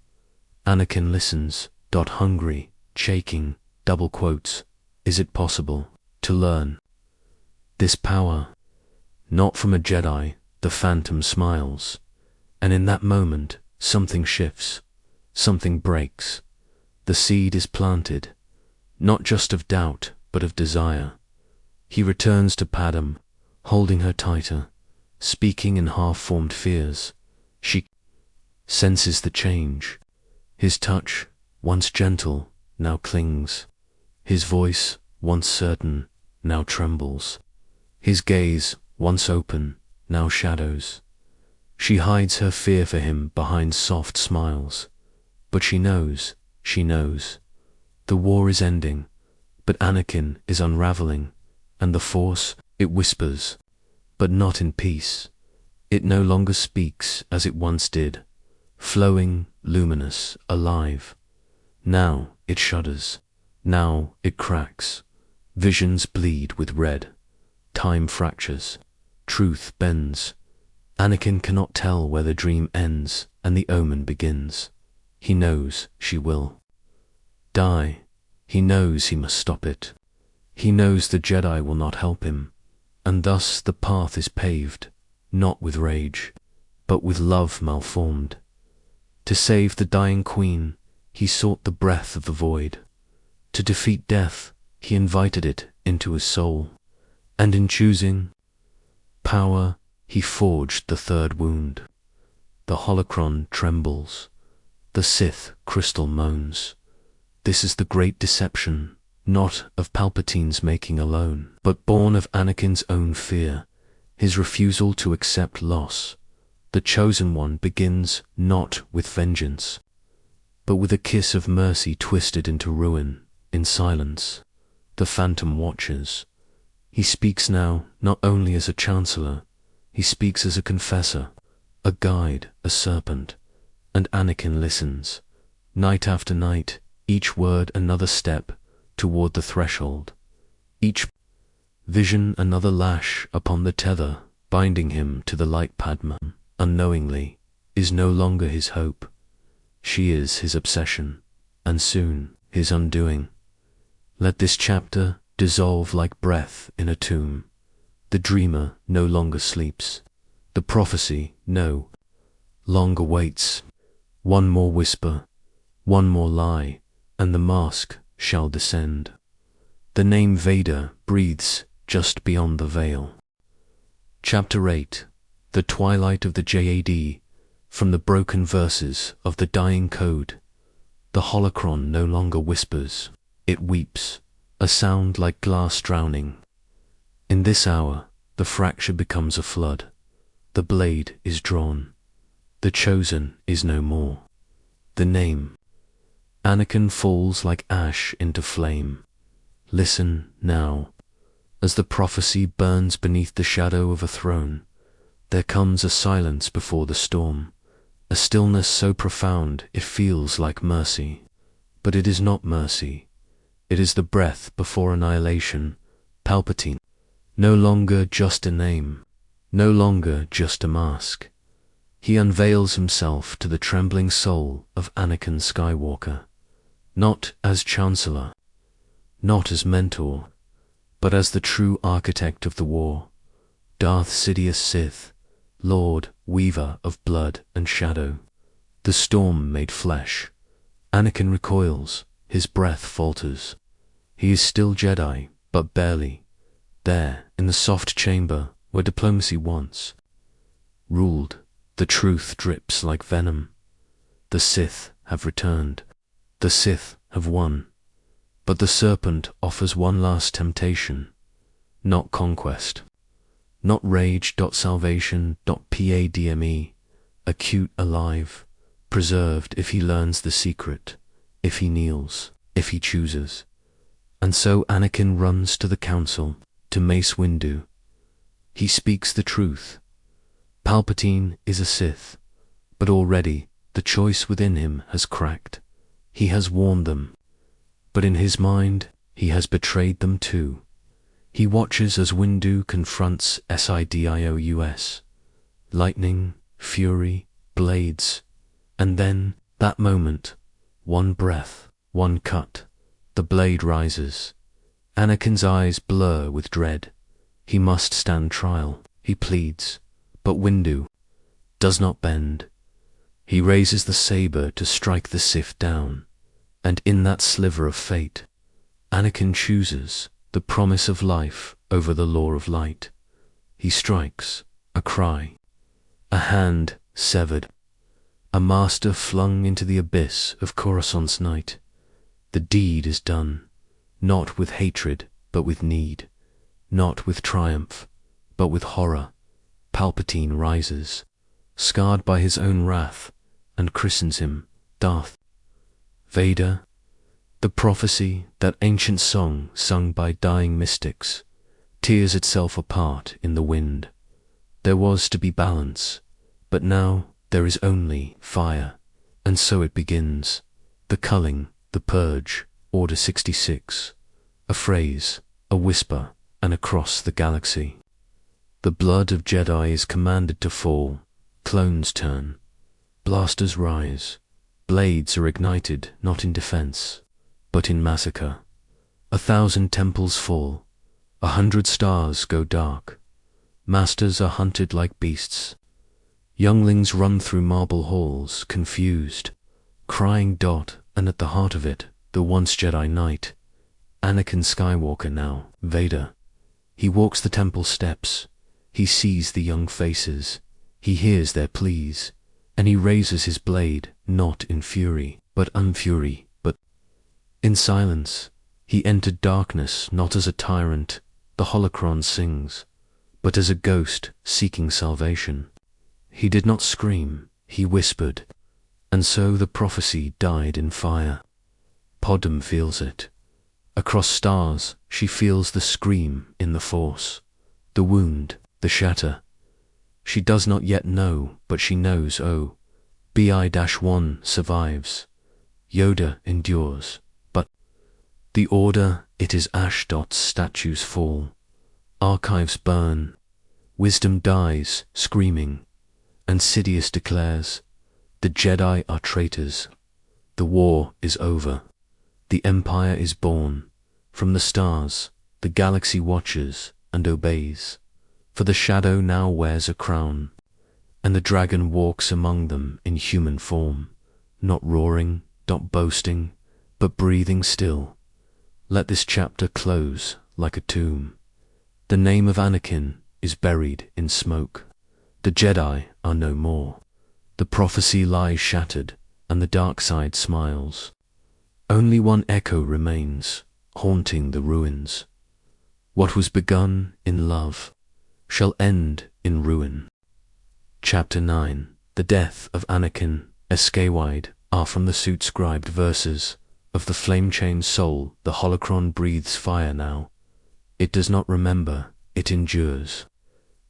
Anakin listens, hungry, shaking, double quotes. Is it possible to learn this power? Not from a Jedi, the Phantom smiles. And in that moment, something shifts, something breaks. The seed is planted, not just of doubt, but of desire. He returns to Padme, holding her tighter, speaking in half-formed fears. She senses the change. His touch, once gentle, now clings. His voice, once certain, now trembles. His gaze, once open, now shadows. She hides her fear for him behind soft smiles. But she knows. The war is ending, but Anakin is unraveling, and the Force, it whispers, but not in peace. It no longer speaks as it once did, flowing, luminous, alive. Now it shudders. Now it cracks. Visions bleed with red. Time fractures. Truth bends. Anakin cannot tell where the dream ends and the omen begins. He knows she will die. He knows he must stop it. He knows the Jedi will not help him, and thus the path is paved, not with rage, but with love malformed. To save the dying queen, he sought the breath of the void. To defeat death, he invited it into his soul, and in choosing power, he forged the third wound. The holocron trembles. The Sith crystal moans. This is the great deception, not of Palpatine's making alone, but born of Anakin's own fear, his refusal to accept loss. The chosen one begins not with vengeance, but with a kiss of mercy twisted into ruin. In silence, the Phantom watches. He speaks now not only as a chancellor, he speaks as a confessor, a guide, a serpent. And Anakin listens. Night after night, each word another step toward the threshold. Each vision another lash upon the tether, binding him to the light. Padme, unknowingly, is no longer his hope. She is his obsession, and soon his undoing. Let this chapter dissolve like breath in a tomb. The dreamer no longer sleeps. The prophecy no longer waits. One more whisper, one more lie, and the mask shall descend. The name Vader breathes just beyond the veil. Chapter 8. The Twilight of the Jedi. From the broken verses of the dying code. The holocron no longer whispers, it weeps, a sound like glass drowning. In this hour, the fracture becomes a flood. The blade is drawn. The chosen is no more. The name. Anakin falls like ash into flame. Listen now. As the prophecy burns beneath the shadow of a throne, there comes a silence before the storm, a stillness so profound it feels like mercy. But it is not mercy. It is the breath before annihilation. Palpatine. No longer just a name. No longer just a mask. He unveils himself to the trembling soul of Anakin Skywalker, not as Chancellor, not as mentor, but as the true architect of the war, Darth Sidious Sith, Lord, weaver of blood and shadow. The storm made flesh. Anakin recoils, his breath falters. He is still Jedi, but barely. There, in the soft chamber where diplomacy once ruled, the truth drips like venom. The Sith have returned. The Sith have won. But the serpent offers one last temptation. Not conquest. Not rage. Salvation. Padme. Acute, alive, preserved if he learns the secret, if he kneels, if he chooses. And so Anakin runs to the council, to Mace Windu. He speaks the truth. Palpatine is a Sith, but already the choice within him has cracked. He has warned them, but in his mind he has betrayed them too. He watches as Windu confronts Sidious. Lightning, fury, blades, and then, that moment, one breath, one cut, the blade rises. Anakin's eyes blur with dread. He must stand trial, he pleads, but Windu does not bend. He raises the saber to strike the Sith down, and in that sliver of fate, Anakin chooses the promise of life over the law of light. He strikes, a cry, a hand severed, a master flung into the abyss of Coruscant's night. The deed is done, not with hatred, but with need, not with triumph, but with horror. Palpatine rises, scarred by his own wrath, and christens him Darth Vader. The prophecy, that ancient song sung by dying mystics, tears itself apart in the wind. There was to be balance, but now there is only fire, and so it begins. The culling, the purge, Order 66, a phrase, a whisper, and across the galaxy. The blood of Jedi is commanded to fall, clones turn, blasters rise, blades are ignited not in defense, but in massacre. 1,000 temples fall, 100 stars go dark, masters are hunted like beasts. Younglings run through marble halls, confused, crying dot, and at the heart of it, the once Jedi Knight, Anakin Skywalker now, Vader. He walks the temple steps, he sees the young faces, he hears their pleas, and he raises his blade, not in fury, but unfury, but in silence. He entered darkness not as a tyrant, the holocron sings, but as a ghost seeking salvation. He did not scream, he whispered, and so the prophecy died in fire. Padme feels it. Across stars she feels the scream in the Force, the wound, the shatter. She does not yet know, but she knows, oh, Bi-1 survives. Yoda endures, but the Order, it is ash. Statues fall, archives burn, wisdom dies, screaming, and Sidious declares, the Jedi are traitors. The war is over. The Empire is born. From the stars, the galaxy watches and obeys, for the shadow now wears a crown, and the dragon walks among them in human form, not roaring, not boasting, but breathing still. Let this chapter close like a tomb. The name of Anakin is buried in smoke. The Jedi are no more. The prophecy lies shattered, and the dark side smiles. Only one echo remains, haunting the ruins. What was begun in love shall end in ruin. Chapter 9. The death of Anakin Skywalker are from the suit-scribed verses of the flame-chained soul. The holocron breathes fire now. It does not remember, it endures.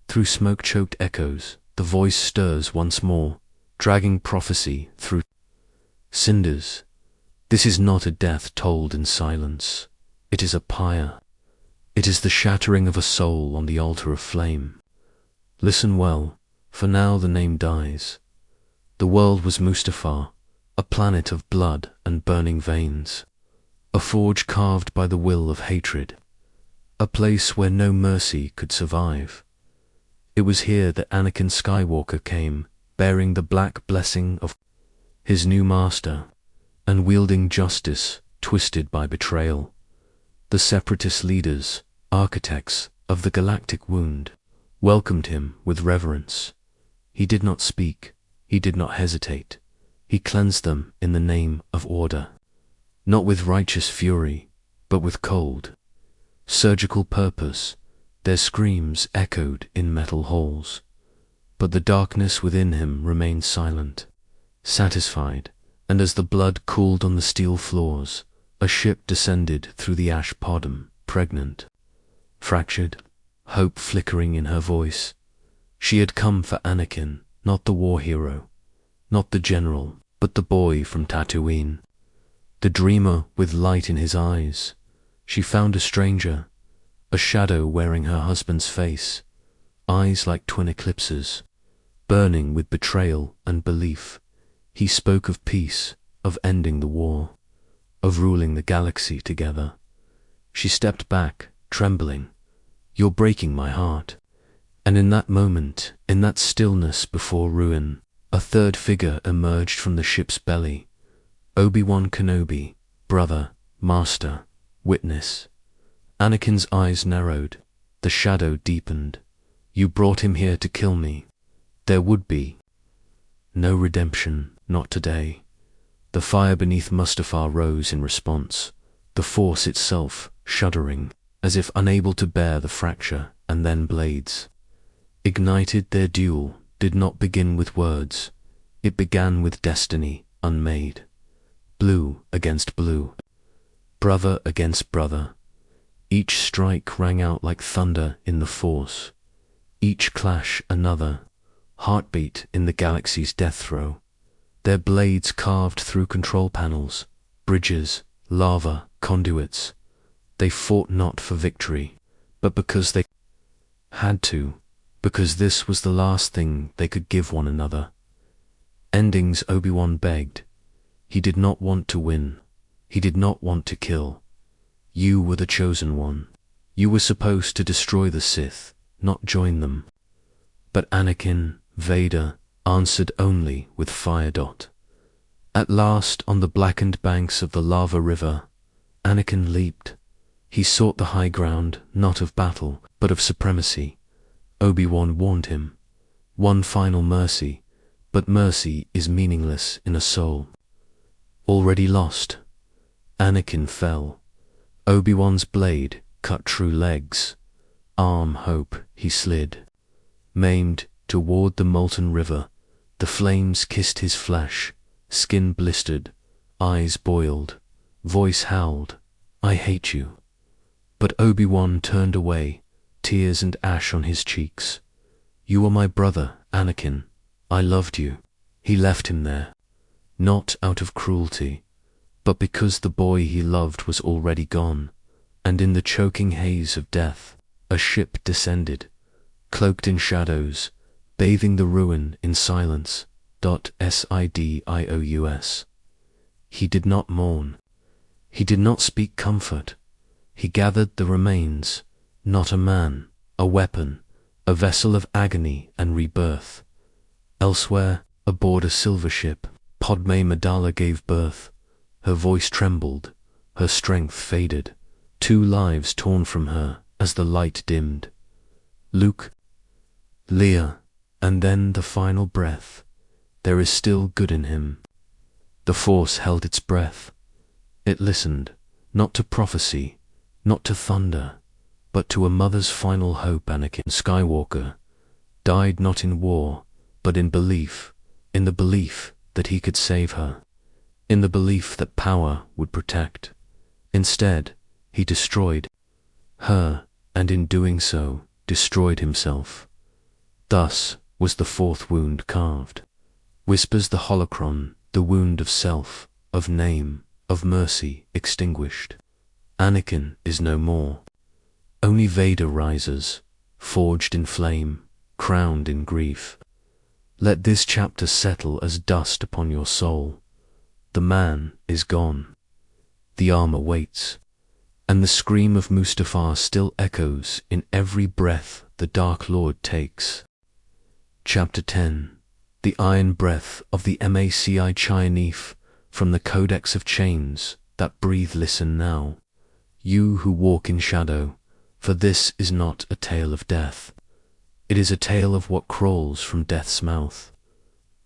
Through smoke-choked echoes, the voice stirs once more, dragging prophecy through cinders. This is not a death told in silence. It is a pyre. It is the shattering of a soul on the altar of flame. Listen well, for now the name dies. The world was Mustafar, a planet of blood and burning veins, a forge carved by the will of hatred, a place where no mercy could survive. It was here that Anakin Skywalker came, bearing the black blessing of his new master, and wielding justice twisted by betrayal. The Separatist leaders, architects of the galactic wound, welcomed him with reverence. He did not speak, he did not hesitate. He cleansed them in the name of order. Not with righteous fury, but with cold, surgical purpose. Their screams echoed in metal halls. But the darkness within him remained silent, satisfied, and as the blood cooled on the steel floors, a ship descended through the ash podum, pregnant, fractured, hope flickering in her voice. She had come for Anakin, not the war hero, not the general, but the boy from Tatooine, the dreamer with light in his eyes. She found a stranger, a shadow wearing her husband's face, eyes like twin eclipses, burning with betrayal and belief. He spoke of peace, of ending the war, of ruling the galaxy together. She stepped back, trembling. "You're breaking my heart." And in that moment, in that stillness before ruin, a third figure emerged from the ship's belly. Obi-Wan Kenobi, brother, master, witness. Anakin's eyes narrowed, the shadow deepened. "You brought him here to kill me. There would be no redemption, not today." The fire beneath Mustafar rose in response, the Force itself shuddering, as if unable to bear the fracture, and then blades ignited. Their duel did not begin with words. It began with destiny unmade. Blue against blue, brother against brother. Each strike rang out like thunder in the Force. Each clash another heartbeat in the galaxy's death throe. Their blades carved through control panels, bridges, lava, conduits. They fought not for victory, but because they had to, because this was the last thing they could give one another. Endings. Obi-Wan begged. He did not want to win. He did not want to kill. You were the chosen one. You were supposed to destroy the Sith, not join them. But Anakin, Vader, answered only with fire. At last, on the blackened banks of the lava river, Anakin leaped. He sought the high ground, not of battle, but of supremacy. Obi-Wan warned him. One final mercy, but mercy is meaningless in a soul already lost. Anakin fell. Obi-Wan's blade cut through legs. Arm hope he slid, maimed, toward the molten river. The flames kissed his flesh, skin blistered, eyes boiled, voice howled, "I hate you." But Obi-Wan turned away, tears and ash on his cheeks. "You are my brother, Anakin. I loved you." He left him there, not out of cruelty, but because the boy he loved was already gone. And in the choking haze of death, a ship descended, cloaked in shadows, bathing the ruin in silence. Sidious. He did not mourn. He did not speak comfort. He gathered the remains, not a man, a weapon, a vessel of agony and rebirth. Elsewhere, aboard a silver ship, Padme Amidala gave birth. Her voice trembled, her strength faded, 2 lives torn from her as the light dimmed. Luke, Leia, and then the final breath. There is still good in him. The Force held its breath. It listened, not to prophecy, not to thunder, but to a mother's final hope. Anakin Skywalker died not in war, but in belief, in the belief that he could save her, in the belief that power would protect. Instead, he destroyed her, and in doing so, destroyed himself. Thus was the 4th wound carved. Whispers the holocron, the wound of self, of name, of mercy extinguished. Anakin is no more. Only Vader rises, forged in flame, crowned in grief. Let this chapter settle as dust upon your soul. The man is gone. The armor waits, and the scream of Mustafar still echoes in every breath the Dark Lord takes. Chapter 10. The iron breath of the Maci Chianif from the Codex of Chains that breathe. Listen now. you who walk in shadow, for this is not a tale of death. It is a tale of what crawls from death's mouth.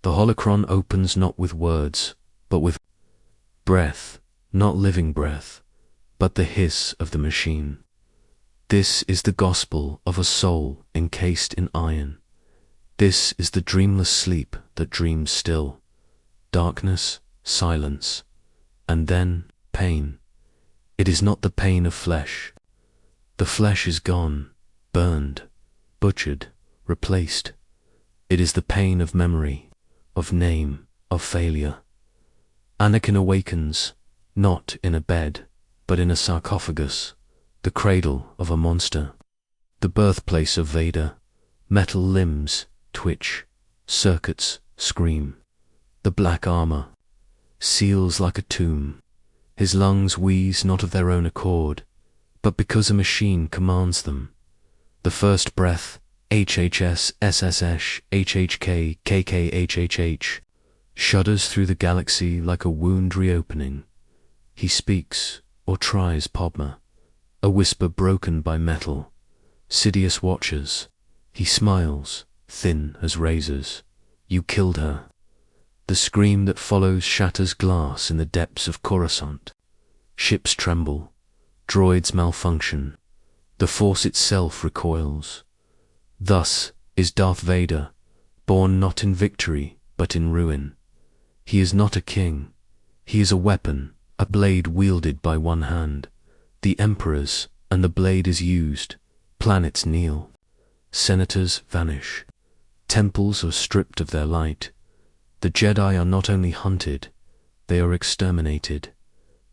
The holocron opens not with words, but with breath, not living breath, but the hiss of the machine. This is the gospel of a soul encased in iron. This is the dreamless sleep that dreams still. Darkness, silence, and then pain. It is not the pain of flesh. The flesh is gone, burned, butchered, replaced. It is the pain of memory, of name, of failure. Anakin awakens, not in a bed, but in a sarcophagus, the cradle of a monster, the birthplace of Vader. Metal limbs twitch, circuits scream. The black armor seals like a tomb. His lungs wheeze not of their own accord, but because a machine commands them. The first breath, HHS, SSS, HHK, KKHHH, shudders through the galaxy like a wound reopening. He speaks, or tries Padma, a whisper broken by metal. Sidious watches. He smiles, thin as razors. You killed her. The scream that follows shatters glass in the depths of Coruscant. Ships tremble. Droids malfunction. The Force itself recoils. Thus is Darth Vader, born not in victory, but in ruin. He is not a king. He is a weapon, a blade wielded by one hand. The Emperor's, and the blade is used. Planets kneel. Senators vanish. Temples are stripped of their light. The Jedi are not only hunted, they are exterminated.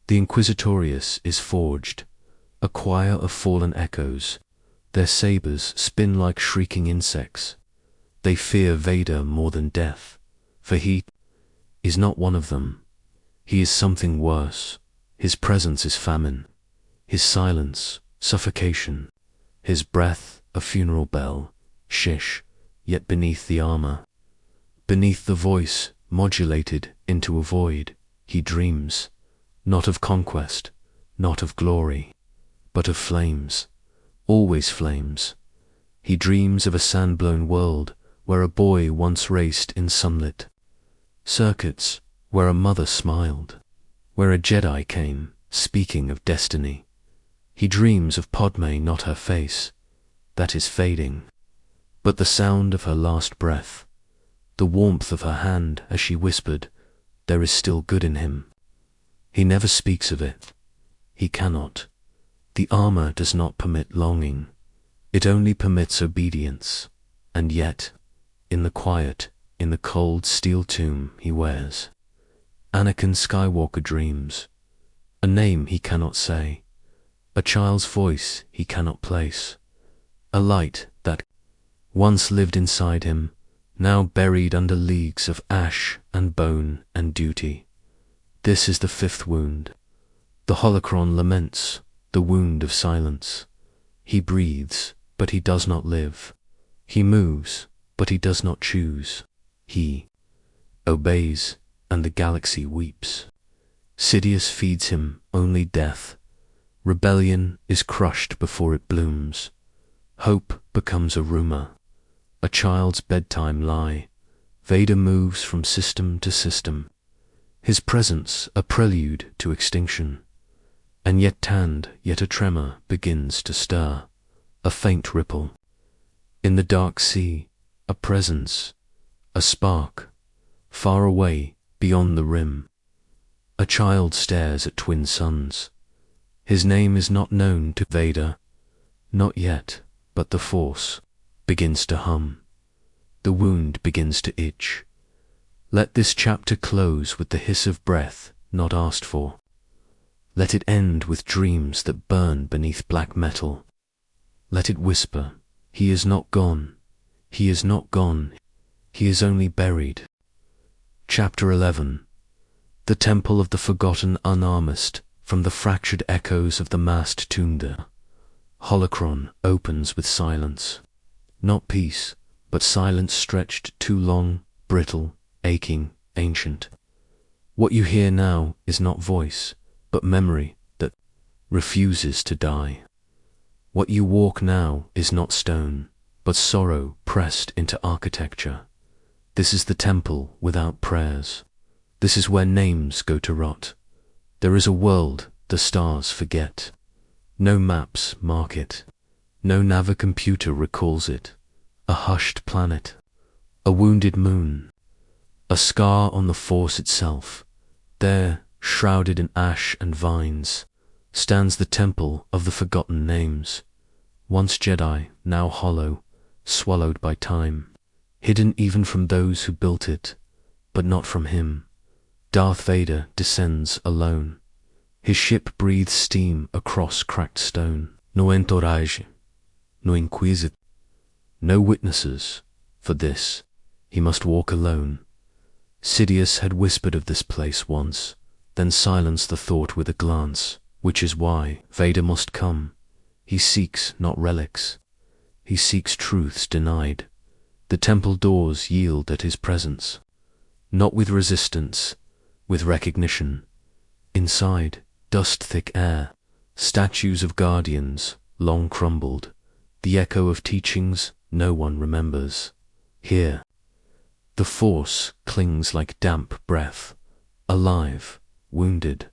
The Inquisitorius is forged, a choir of fallen echoes. Their sabers spin like shrieking insects. They fear Vader more than death, for he is not one of them. He is something worse. His presence is famine. His silence, suffocation. His breath, a funeral bell. Shish, yet beneath the armor. Beneath the voice, modulated into a void, he dreams, not of conquest, not of glory, but of flames, always flames. He dreams of a sand-blown world where a boy once raced in sunlit circuits, where a mother smiled, where a Jedi came, speaking of destiny. He dreams of Padme, not her face, that is fading, but the sound of her last breath, the warmth of her hand as she whispered, "There is still good in him." He never speaks of it. He cannot. The armor does not permit longing. It only permits obedience. And yet, in the quiet, in the cold steel tomb he wears, Anakin Skywalker dreams. A name he cannot say. A child's voice he cannot place. A light that once lived inside him, now buried under leagues of ash and bone and duty. This is the fifth wound. The holocron laments, the wound of silence. He breathes, but he does not live. He moves, but he does not choose. He obeys, and the galaxy weeps. Sidious feeds him only death. Rebellion is crushed before it blooms. Hope becomes a rumor, a child's bedtime lie. Vader moves from system to system. His presence a prelude to extinction. And yet tanned, yet a tremor begins to stir, a faint ripple. In the dark sea, a presence, a spark, far away beyond the rim. A child stares at twin suns. His name is not known to Vader, not yet, but the Force begins to hum. The wound begins to itch. Let this chapter close with the hiss of breath not asked for. Let it end with dreams that burn beneath black metal. Let it whisper, "He is not gone. He is not gone. He is only buried." Chapter 11. The Temple of the Forgotten Unarmist. From the fractured echoes of the massed Tunda, holocron opens with silence. Not peace, but silence stretched too long, brittle, aching, ancient. What you hear now is not voice, but memory that refuses to die. What you walk now is not stone, but sorrow pressed into architecture. This is the temple without prayers. This is where names go to rot. There is a world the stars forget. No maps mark it. No navicomputer recalls it. A hushed planet. A wounded moon. A scar on the Force itself. There, shrouded in ash and vines, stands the temple of the forgotten names. Once Jedi, now hollow, swallowed by time. Hidden even from those who built it, but not from him. Darth Vader descends alone. His ship breathes steam across cracked stone. No entourage, no inquisit, no witnesses. For this, he must walk alone. Sidious had whispered of this place once, then silenced the thought with a glance, which is why Vader must come. He seeks not relics. He seeks truths denied. The temple doors yield at his presence. Not with resistance, with recognition. Inside, dust-thick air, statues of guardians, long crumbled, the echo of teachings no one remembers. Here, the Force clings like damp breath, alive, wounded.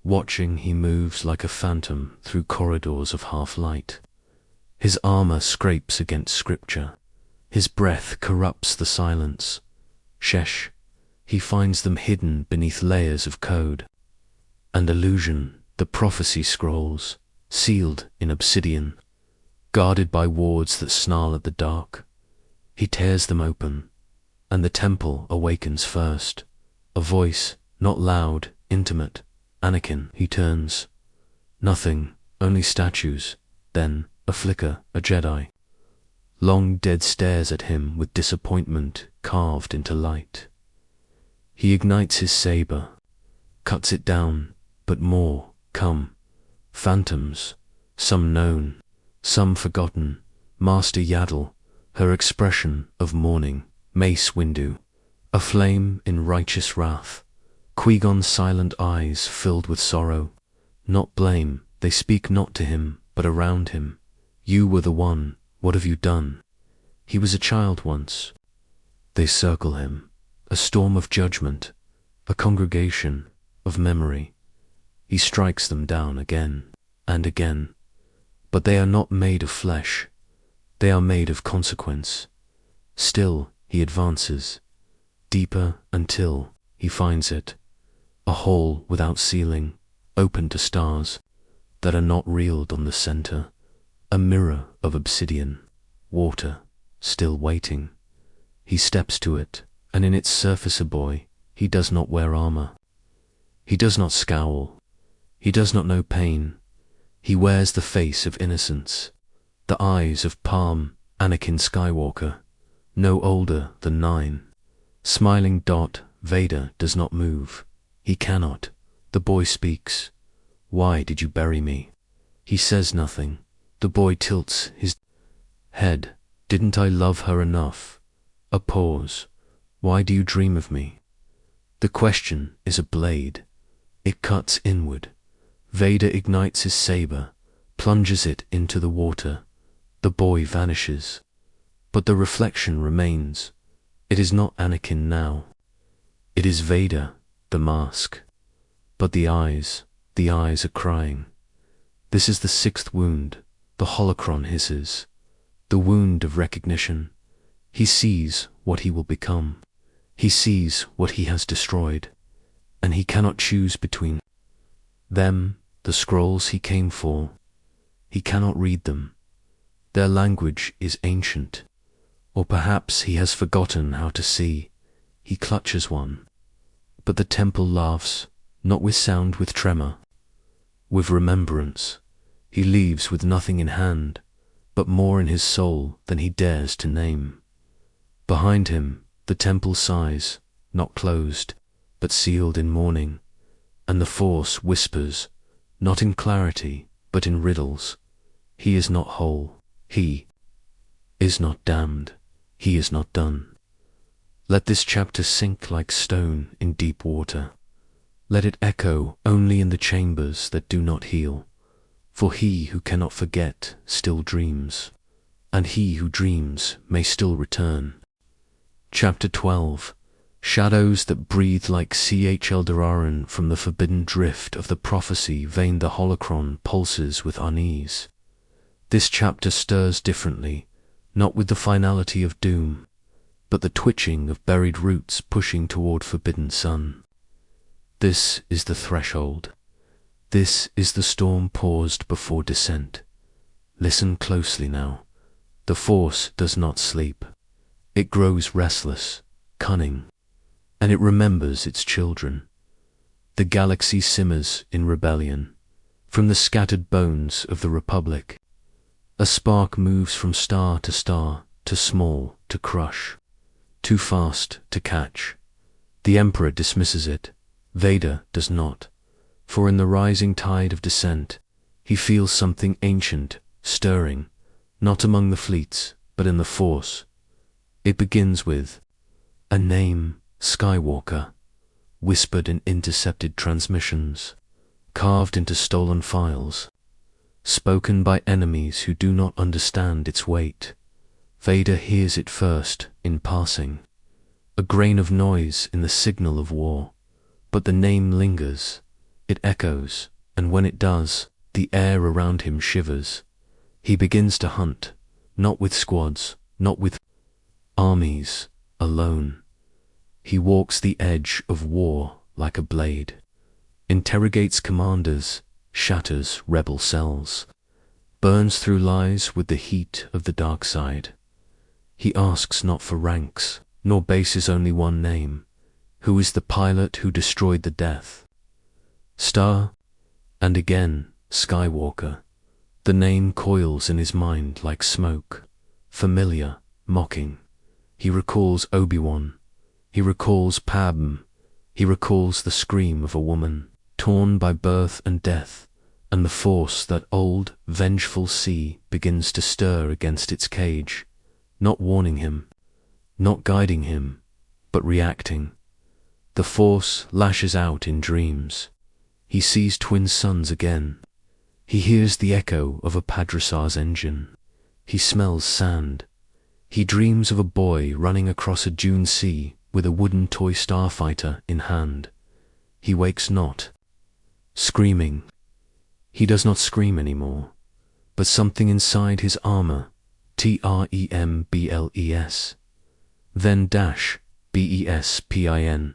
Watching, he moves like a phantom through corridors of half-light. His armor scrapes against scripture. His breath corrupts the silence. Shesh, he finds them hidden beneath layers of code. And illusion, the prophecy scrolls, sealed in obsidian, guarded by wards that snarl at the dark. He tears them open, and the temple awakens first. A voice, not loud, intimate. Anakin, he turns. Nothing, only statues. Then, a flicker, a Jedi. Long dead stares at him with disappointment carved into light. He ignites his saber, cuts it down, but more come. Phantoms, some known, some forgotten. Master Yaddle, her expression of mourning. Mace Windu, a flame in righteous wrath. Qui-Gon's silent eyes filled with sorrow. Not blame, they speak not to him, but around him. You were the one, what have you done? He was a child once. They circle him, a storm of judgment, a congregation of memory. He strikes them down again and again. But they are not made of flesh. They are made of consequence. Still he advances, deeper until he finds it. A hole without ceiling, open to stars that are not reeled on the center. A mirror of obsidian, water, still waiting. He steps to it, and in its surface a boy. He does not wear armor. He does not scowl. He does not know pain. He wears the face of innocence, the eyes of Palm Anakin Skywalker, no older than 9. Smiling dot, Vader does not move. He cannot. The boy speaks. Why did you bury me? He says nothing. The boy tilts his head. Didn't I love her enough? A pause. Why do you dream of me? The question is a blade. It cuts inward. Vader ignites his saber, plunges it into the water. The boy vanishes. But the reflection remains. It is not Anakin now. It is Vader, the mask. But the eyes are crying. This is the 6th wound. The holocron hisses. The wound of recognition. He sees what he will become. He sees what he has destroyed. And he cannot choose between them, the scrolls he came for. He cannot read them. Their language is ancient. Or perhaps he has forgotten how to see. He clutches one. But the temple laughs, not with sound, with tremor, with remembrance. He leaves with nothing in hand, but more in his soul than he dares to name. Behind him, the temple sighs, not closed, but sealed in mourning, and the Force whispers, not in clarity, but in riddles. He is not whole. He is not damned. He is not done. Let this chapter sink like stone in deep water. Let it echo only in the chambers that do not heal. For he who cannot forget still dreams, and he who dreams may still return. Chapter 12. Shadows that breathe like Chldearan from the forbidden drift of the prophecy vein the holocron pulses with unease. This chapter stirs differently, not with the finality of doom, but the twitching of buried roots pushing toward forbidden sun. This is the threshold. This is the storm paused before descent. Listen closely now. The Force does not sleep. It grows restless, cunning, and it remembers its children. The galaxy simmers in rebellion. From the scattered bones of the Republic, a spark moves from star, too small to crush, too fast to catch. The Emperor dismisses it. Vader does not. For in the rising tide of descent, he feels something ancient stirring, not among the fleets, but in the Force. It begins with a name, Skywalker, whispered in intercepted transmissions, carved into stolen files, spoken by enemies who do not understand its weight. Vader hears it first, in passing, a grain of noise in the signal of war, but the name lingers. It echoes, and when it does, the air around him shivers. He begins to hunt, not with squads, not with armies, alone. He walks the edge of war like a blade, interrogates commanders, shatters rebel cells, burns through lies with the heat of the dark side. He asks not for ranks, nor bases only one name. Who is the pilot who destroyed the Death Star? And again, Skywalker. The name coils in his mind like smoke, familiar, mocking. He recalls Obi-Wan. He recalls Padme. He recalls the scream of a woman, torn by birth and death, and the force that old, vengeful sea begins to stir against its cage, not warning him, not guiding him, but reacting. The Force lashes out in dreams. He sees twin suns again. He hears the echo of a Padrasar's engine. He smells sand. He dreams of a boy running across a dune sea with a wooden toy starfighter in hand. He wakes not, screaming. He does not scream anymore, but something inside his armor, trembles, then dash, bespin,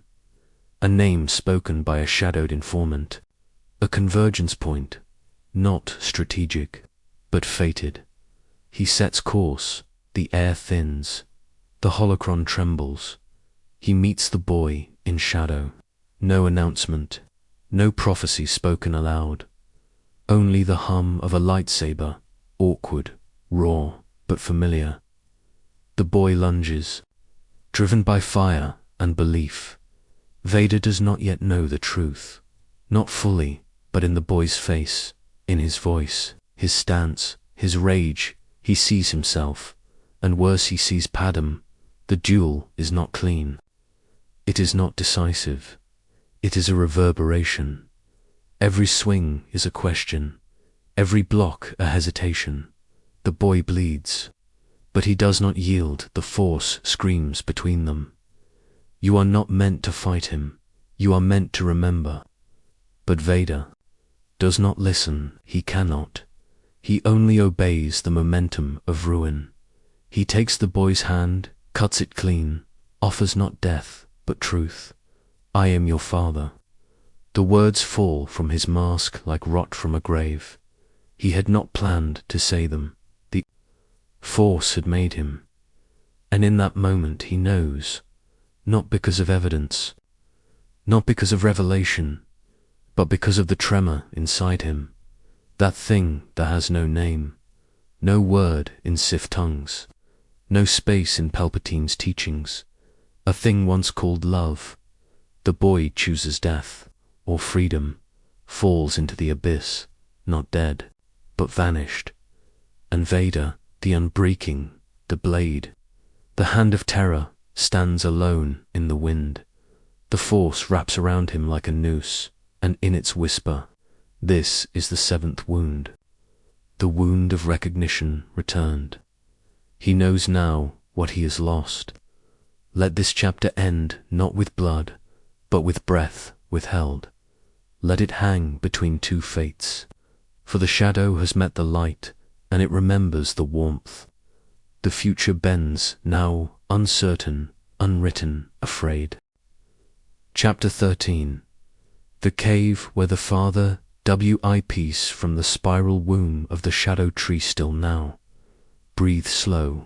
a name spoken by a shadowed informant, a convergence point, not strategic, but fated. He sets course, the air thins, the holocron trembles. He meets the boy in shadow. No announcement, no prophecy spoken aloud, only the hum of a lightsaber, awkward, raw, but familiar. The boy lunges, driven by fire and belief. Vader does not yet know the truth, not fully, but in the boy's face, in his voice, his stance, his rage. He sees himself, and worse, he sees Padme. The duel is not clean. It is not decisive. It is a reverberation. Every swing is a question, every block a hesitation. The boy bleeds, but he does not yield. The Force screams between them. You are not meant to fight him. You are meant to remember. But Vader does not listen. He cannot. He only obeys the momentum of ruin. He takes the boy's hand, cuts it clean, offers not death, but truth. I am your father. The words fall from his mask like rot from a grave. He had not planned to say them. The Force had made him. And in that moment he knows, not because of evidence, not because of revelation, but because of the tremor inside him, that thing that has no name, no word in Sith tongues, no space in Palpatine's teachings, a thing once called love. The boy chooses death, or freedom, falls into the abyss, not dead, but vanished. And Vader, the unbreaking, the blade, the hand of terror, stands alone in the wind. The Force wraps around him like a noose, and in its whisper, this is the seventh wound. The wound of recognition returned. He knows now what he has lost. Let this chapter end not with blood, but with breath withheld. Let it hang between two fates, for the shadow has met the light, and it remembers the warmth. The future bends now, uncertain, unwritten, afraid. Chapter 13. The cave where the father peace from the spiral womb of the shadow tree still now. Breathe slow.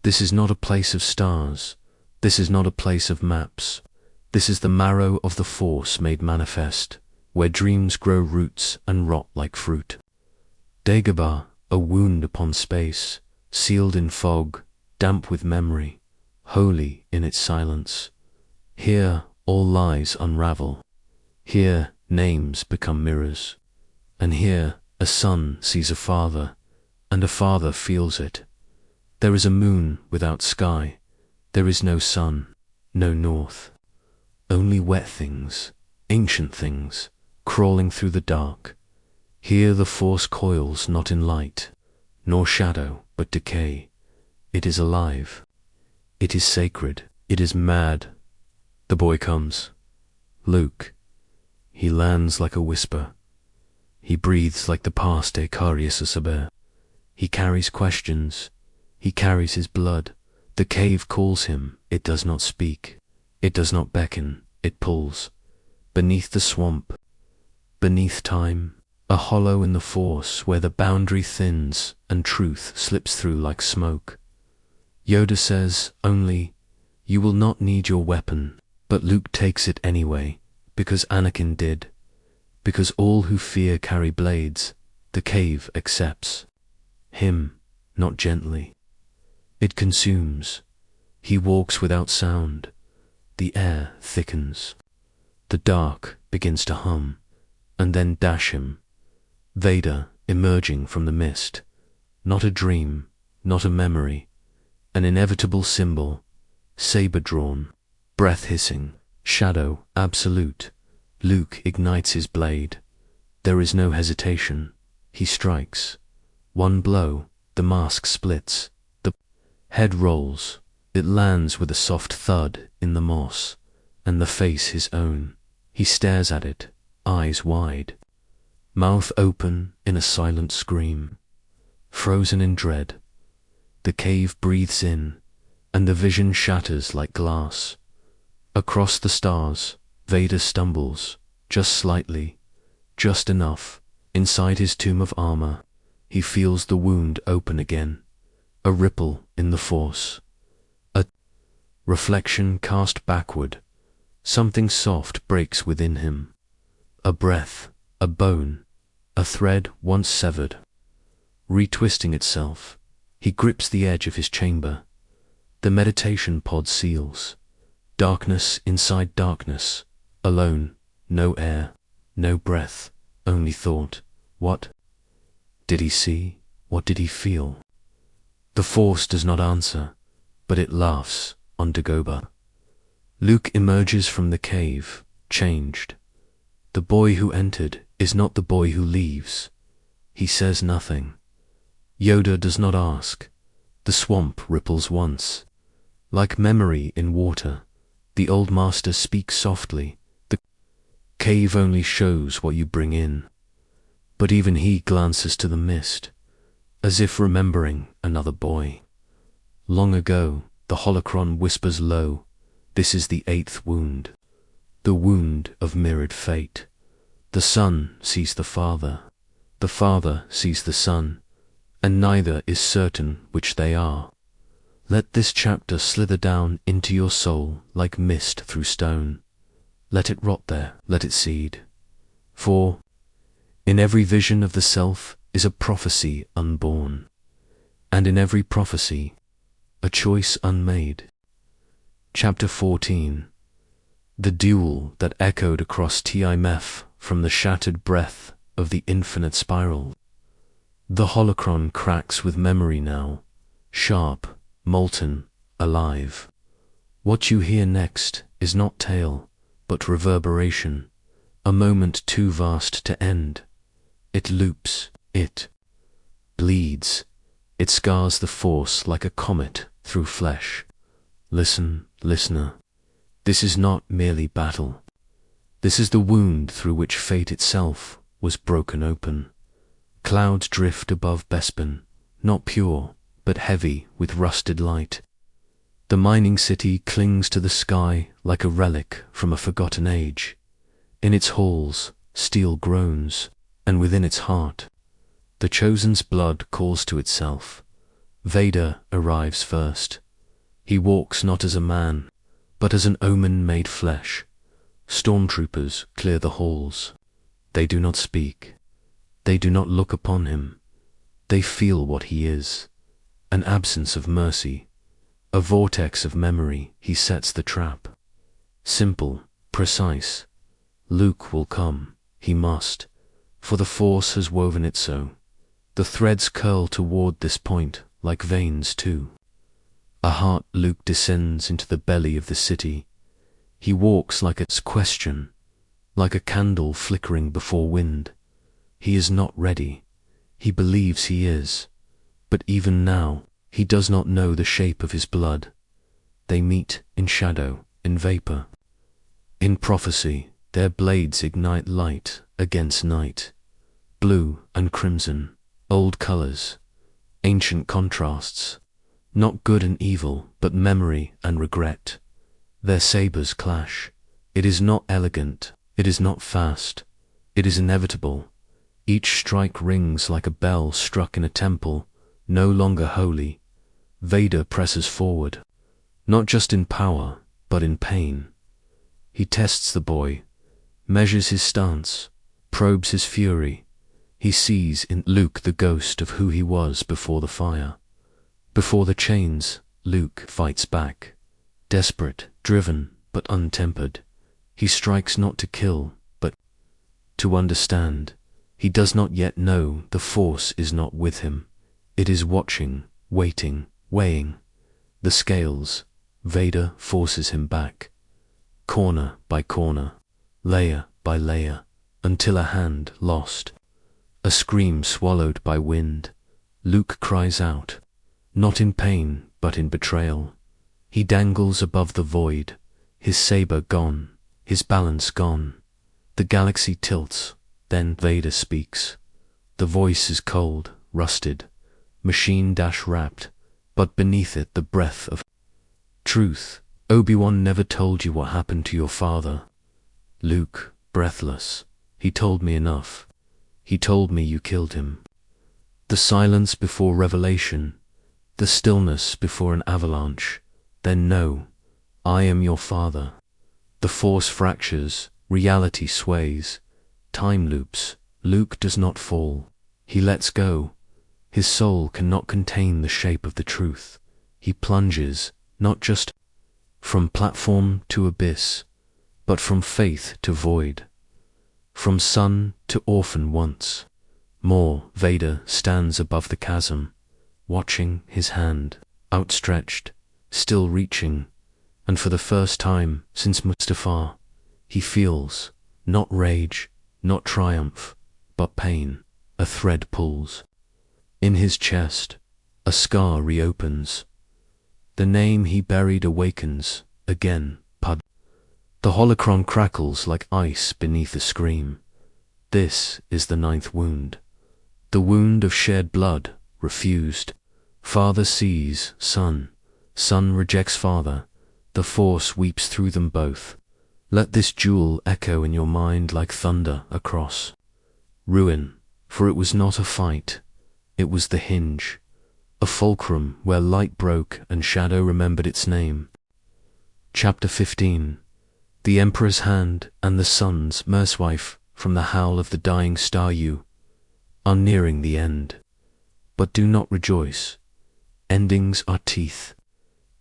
This is not a place of stars. This is not a place of maps. This is the marrow of the force made manifest, where dreams grow roots and rot like fruit. Dagobah, a wound upon space, sealed in fog, damp with memory, holy in its silence. Here all lies unravel. Here names become mirrors. And here a son sees a father, and a father feels it. There is a moon without sky. There is no sun, no north. Only wet things, ancient things, crawling through the dark. Here the force coils not in light, nor shadow, but decay. It is alive. It is sacred. It is mad. The boy comes. Luke. He lands like a whisper. He breathes like the past Saber. He carries questions. He carries his blood. The cave calls him. It does not speak. It does not beckon. It pulls. Beneath the swamp, beneath time, a hollow in the force where the boundary thins and truth slips through like smoke. Yoda says only, "You will not need your weapon," but Luke takes it anyway, because Anakin did. Because all who fear carry blades, the cave accepts him, not gently. It consumes. He walks without sound. The air thickens. The dark begins to hum, and then dash him. Vader emerging from the mist. Not a dream, not a memory. An inevitable symbol. Saber drawn. Breath hissing. Shadow absolute. Luke ignites his blade. There is no hesitation. He strikes. One blow, the mask splits. The head rolls. It lands with a soft thud in the moss, and the face his own. He stares at it, eyes wide. Mouth open in a silent scream. Frozen in dread. The cave breathes in, and the vision shatters like glass. Across the stars, Vader stumbles, just slightly, just enough. Inside his tomb of armor, he feels the wound open again. A ripple in the force. A reflection cast backward. Something soft breaks within him. A breath, a bone, a thread once severed. Retwisting itself, he grips the edge of his chamber. The meditation pod seals. Darkness inside darkness, alone, no air, no breath, only thought. What did he see? What did he feel? The Force does not answer, but it laughs on Dagobah. Luke emerges from the cave, changed. The boy who entered is not the boy who leaves. He says nothing. Yoda does not ask. The swamp ripples once. Like memory in water, the old master speaks softly. The cave only shows what you bring in. But even he glances to the mist, as if remembering another boy. Long ago, the holocron whispers low, "This is the 8th wound, the wound of mirrored fate." The son sees the father sees the son, and neither is certain which they are. Let this chapter slither down into your soul like mist through stone. Let it rot there, let it seed. For in every vision of the self is a prophecy unborn, and in every prophecy a choice unmade. Chapter 14. The duel that echoed across TIMF from the shattered breath of the infinite spiral. The holocron cracks with memory now, sharp, molten, alive. What you hear next is not tale, but reverberation, a moment too vast to end. It loops, it bleeds. It scars the Force like a comet through flesh. Listen, listener. This is not merely battle. This is the wound through which fate itself was broken open. Clouds drift above Bespin, not pure, but heavy with rusted light. The mining city clings to the sky like a relic from a forgotten age. In its halls, steel groans, and within its heart, the Chosen's blood calls to itself. Vader arrives first. He walks not as a man, but as an omen made flesh. Stormtroopers clear the halls. They do not speak. They do not look upon him. They feel what he is. An absence of mercy. A vortex of memory. He sets the trap. Simple, precise. Luke will come. He must. For the Force has woven it so. The threads curl toward this point like veins too. A heart Luke descends into the belly of the city. He walks like its question, like a candle flickering before wind. He is not ready. He believes he is. But even now, he does not know the shape of his blood. They meet in shadow, in vapor. In prophecy, their blades ignite light against night. Blue and crimson, old colors, ancient contrasts. Not good and evil, but memory and regret. Their sabers clash. It is not elegant. It is not fast. It is inevitable. Each strike rings like a bell struck in a temple, no longer holy. Vader presses forward, not just in power, but in pain. He tests the boy, measures his stance, probes his fury. He sees in Luke the ghost of who he was before the fire. Before the chains, Luke fights back. Desperate, driven, but untempered. He strikes not to kill, but to understand. He does not yet know the Force is not with him. It is watching, waiting, weighing. The scales. Vader forces him back. Corner by corner, layer by layer, until a hand lost. A scream swallowed by wind. Luke cries out. Not in pain, but in betrayal. He dangles above the void, his saber gone, his balance gone. The galaxy tilts, then Vader speaks. The voice is cold, rusted, machine-wrapped, but beneath it the breath of truth. Obi-Wan never told you what happened to your father. Luke, breathless. He told me enough. He told me you killed him. The silence before revelation. The stillness before an avalanche. Then no, I am your father. The Force fractures, reality sways. Time loops. Luke does not fall. He lets go. His soul cannot contain the shape of the truth. He plunges, not just from platform to abyss, but from faith to void. From son to orphan once. More, Vader stands above the chasm, watching, his hand outstretched, still reaching, and for the first time since Mustafar, he feels not rage, not triumph, but pain. A thread pulls. In his chest, a scar reopens. The name he buried awakens, again, Pud. The holocron crackles like ice beneath a scream. This is the 9th wound. The wound of shared blood, refused. Father sees son. Son rejects father. The Force weeps through them both. Let this jewel echo in your mind like thunder across. Ruin, for it was not a fight. It was the hinge. A fulcrum where light broke and shadow remembered its name. Chapter 15. The Emperor's hand and the Sun's Mercewife from the howl of the dying star you are nearing the end. But do not rejoice. Endings are teeth.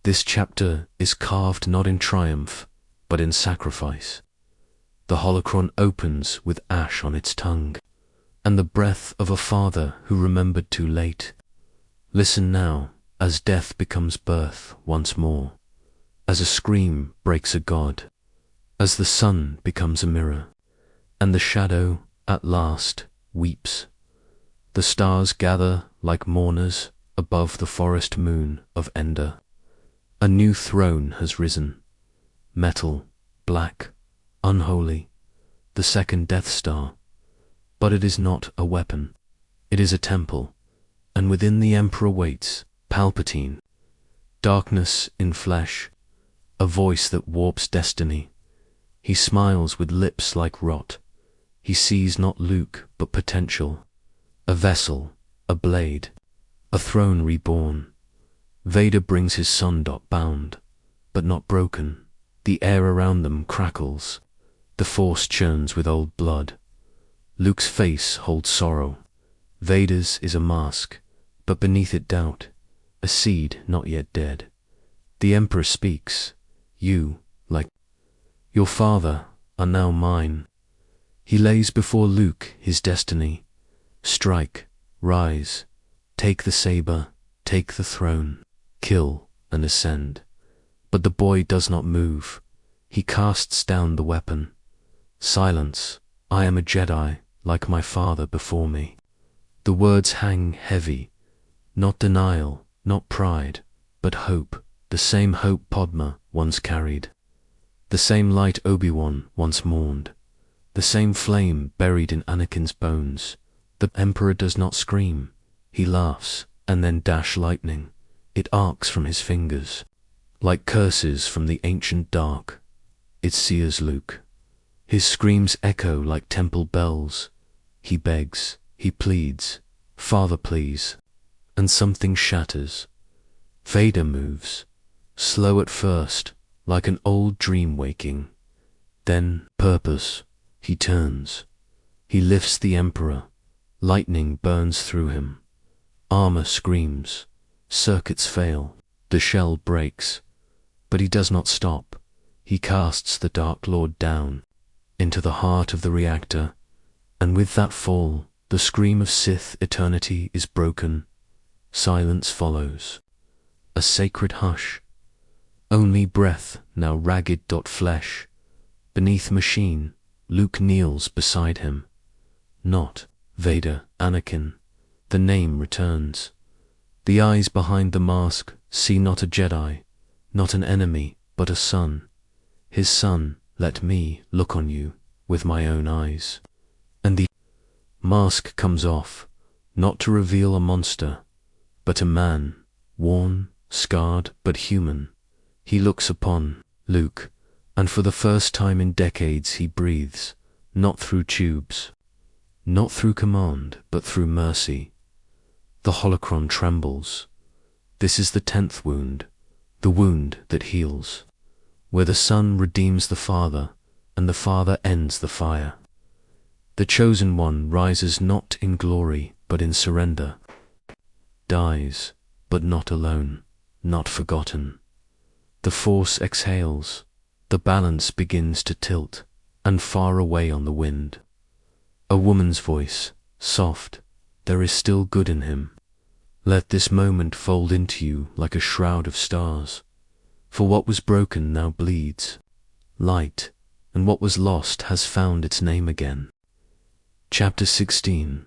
This chapter is carved not in triumph, but in sacrifice. The holocron opens with ash on its tongue, and the breath of a father who remembered too late. Listen now, as death becomes birth once more, as a scream breaks a god, as the sun becomes a mirror, and the shadow, at last, weeps. The stars gather like mourners above the forest moon of Endor. A new throne has risen, metal, black, unholy, the second Death Star. But it is not a weapon. It is a temple, and within the Emperor waits Palpatine, darkness in flesh, a voice that warps destiny. He smiles with lips like rot. He sees not Luke, but potential. A vessel, a blade, a throne reborn. Vader brings his son bound, but not broken. The air around them crackles. The Force churns with old blood. Luke's face holds sorrow. Vader's is a mask, but beneath it doubt, a seed not yet dead. The Emperor speaks. You, like your father, are now mine. He lays before Luke his destiny. Strike, rise, take the saber, take the throne, kill and ascend. But the boy does not move. He casts down the weapon. Silence, I am a Jedi, like my father before me. The words hang heavy, not denial, not pride, but hope, the same hope Padma once carried. The same light Obi-Wan once mourned. The same flame buried in Anakin's bones. The Emperor does not scream. He laughs, and then dash lightning. It arcs from his fingers. Like curses from the ancient dark, it sears Luke. His screams echo like temple bells. He begs, he pleads, Father please, and something shatters. Vader moves, slow at first, like an old dream waking. Then, purpose, he turns. He lifts the Emperor. Lightning burns through him. Armor screams. Circuits fail. The shell breaks. But he does not stop. He casts the Dark Lord down into the heart of the reactor, and with that fall, the scream of Sith eternity is broken. Silence follows. A sacred hush. Only breath, now ragged flesh. Beneath machine, Luke kneels beside him. Not Vader, Anakin. The name returns. The eyes behind the mask see not a Jedi, not an enemy, but a son. His son, let me look on you with my own eyes. And the mask comes off, not to reveal a monster, but a man, worn, scarred, but human. He looks upon Luke, and for the first time in decades he breathes, not through tubes, not through command, but through mercy. The holocron trembles. This is the 10th wound, the wound that heals, where the Son redeems the Father, and the Father ends the fire. The Chosen One rises not in glory, but in surrender. Dies, but not alone, not forgotten. The Force exhales. The balance begins to tilt, and far away on the wind. A woman's voice, soft, there is still good in him. Let this moment fold into you like a shroud of stars. For what was broken now bleeds. Light, and what was lost has found its name again. Chapter 16.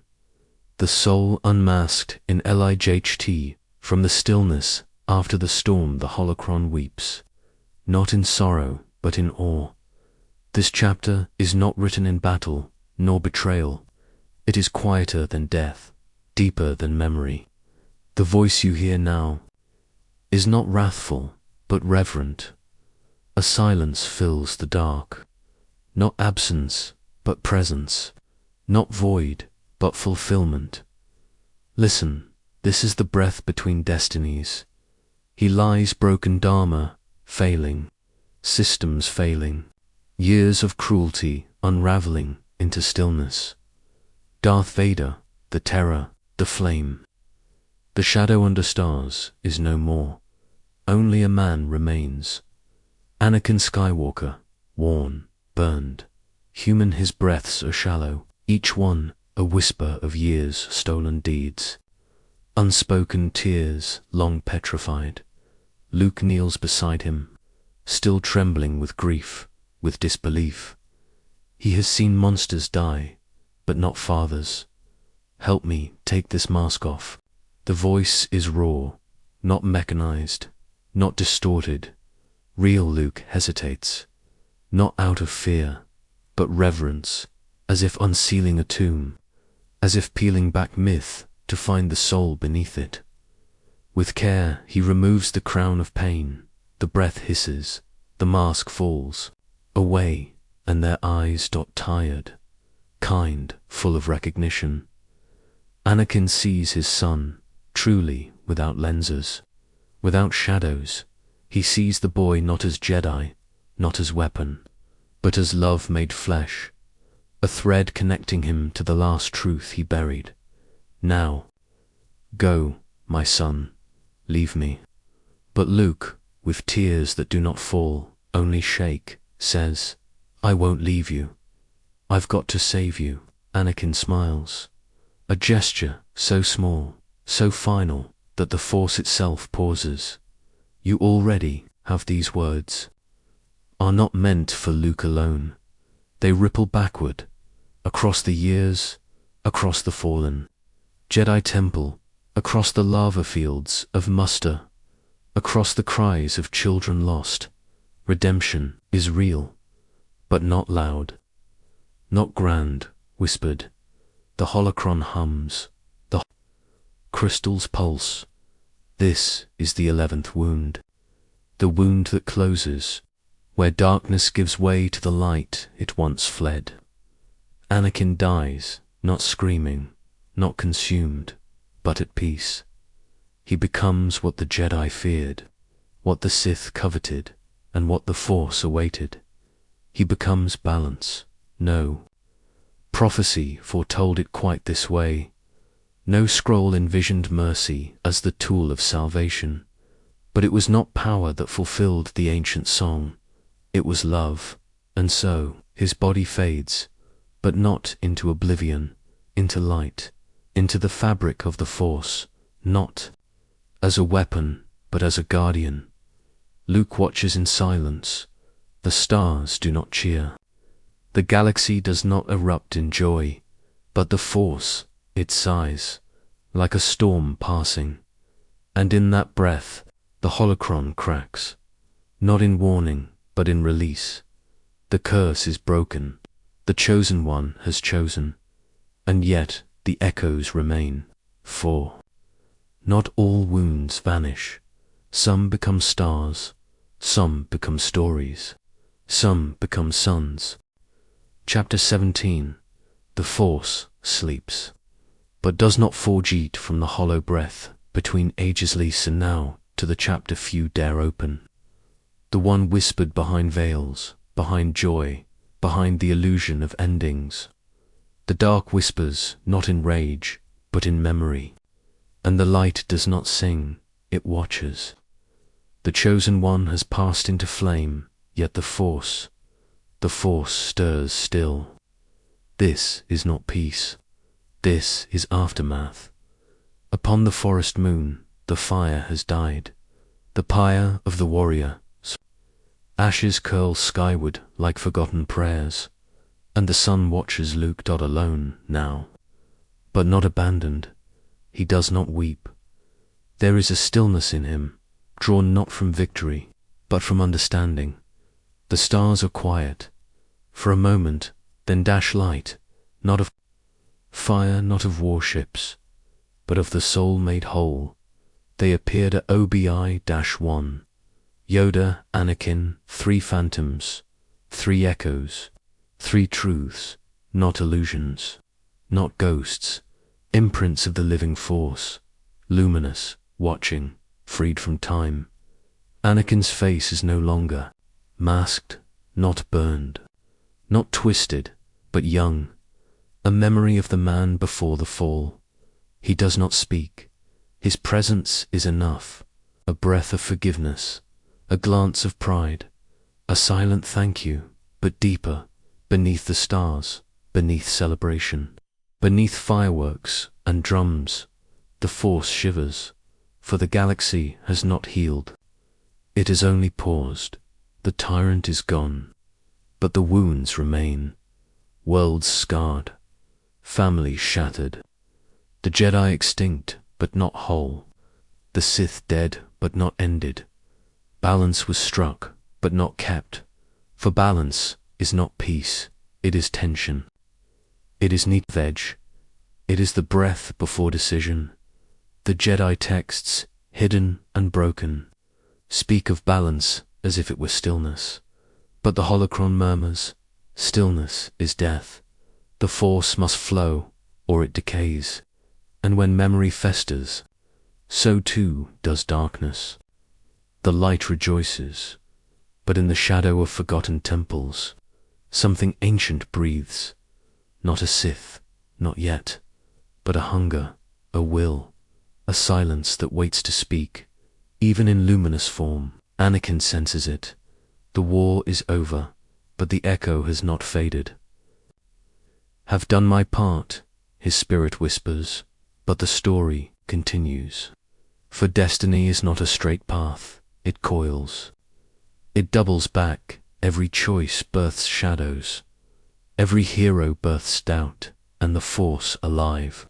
The soul unmasked in LIJHT. From the stillness, after the storm the holocron weeps. Not in sorrow, but in awe. This chapter is not written in battle, nor betrayal. It is quieter than death, deeper than memory. The voice you hear now is not wrathful, but reverent. A silence fills the dark. Not absence, but presence. Not void, but fulfillment. Listen, this is the breath between destinies. He lies broken Dharma, failing, systems failing, years of cruelty unraveling into stillness. Darth Vader, the terror, the flame. The shadow under stars is no more. Only a man remains. Anakin Skywalker, worn, burned. Human his breaths are shallow, each one a whisper of years' stolen deeds. Unspoken tears, long petrified. Luke kneels beside him, still trembling with grief, with disbelief. He has seen monsters die, but not fathers. help me take this mask off. The voice is raw, not mechanized, not distorted. Real Luke hesitates, not out of fear, but reverence, as if unsealing a tomb, as if peeling back myth to find the soul beneath it. With care, he removes the crown of pain. The breath hisses, the mask falls away, and their eyes dot tired, kind, full of recognition. Anakin sees his son, truly, without lenses, without shadows. He sees the boy not as Jedi, not as weapon, but as love made flesh, a thread connecting him to the last truth he buried. Now, go, my son, leave me. But Luke, with tears that do not fall, only shake, says, I won't leave you. I've got to save you. Anakin smiles. A gesture so small, so final, that the Force itself pauses. You already have these words, are not meant for Luke alone. They ripple backward, across the years, across the fallen Jedi Temple, across the lava fields of Muster, across the cries of children lost. Redemption is real, but not loud, not grand, whispered. The holocron hums, the crystals pulse. This is the 11th wound, the wound that closes, where darkness gives way to the light it once fled. Anakin dies, not screaming, not consumed, but at peace. He becomes what the Jedi feared, what the Sith coveted, and what the Force awaited. He becomes balance. No prophecy foretold it quite this way. No scroll envisioned mercy as the tool of salvation. But it was not power that fulfilled the ancient song. It was love. And so his body fades, but not into oblivion, into light, into the fabric of the Force, not as a weapon, but as a guardian. Luke watches in silence. The stars do not cheer. The galaxy does not erupt in joy, but the Force, it sighs, like a storm passing. And in that breath, the holocron cracks, not in warning, but in release. The curse is broken. The chosen one has chosen. And yet the echoes remain. For not all wounds vanish. Some become stars. Some become stories. Some become suns. Chapter 17. The Force sleeps, but does not foregeat from the hollow breath between ages lease and now to the chapter few dare open. The one whispered behind veils, behind joy, behind the illusion of endings. The dark whispers not in rage, but in memory. And the light does not sing, it watches. The chosen one has passed into flame, yet the Force stirs still. This is not peace. This is aftermath. Upon the forest moon, the fire has died. The pyre of the warrior. Ashes curl skyward like forgotten prayers, and the sun watches Luke alone now, but not abandoned. He does not weep. There is a stillness in him, drawn not from victory, but from understanding. The stars are quiet, for a moment, then dash light, not of fire, not of warships, but of the soul made whole. They appeared at OBI-1. Yoda, Anakin, 3 phantoms, 3 echoes, 3 truths, not illusions, not ghosts, imprints of the living Force, luminous, watching, freed from time. Anakin's face is no longer masked, not burned, not twisted, but young, a memory of the man before the fall. He does not speak. His presence is enough, a breath of forgiveness, a glance of pride, a silent thank you, but deeper, beneath the stars, beneath celebration, beneath fireworks and drums. The Force shivers, for the galaxy has not healed. It has only paused. The tyrant is gone, but the wounds remain. Worlds scarred, families shattered, The Jedi extinct, but not whole. The Sith dead, but not ended. Balance was struck, but not kept. For balance is not peace, it is tension. It is neat veg. It is the breath before decision. The Jedi texts, hidden and broken, speak of balance as if it were stillness. But the holocron murmurs, stillness is death. The Force must flow, or it decays. And when memory festers, so too does darkness. The light rejoices, but in the shadow of forgotten temples, something ancient breathes. Not a Sith, not yet, but a hunger, a will, a silence that waits to speak. Even in luminous form, Anakin senses it. The war is over, but the echo has not faded. Have done my part, his spirit whispers, but the story continues. For destiny is not a straight path, it coils. It doubles back, every choice births shadows. Every hero births doubt, and the Force alive.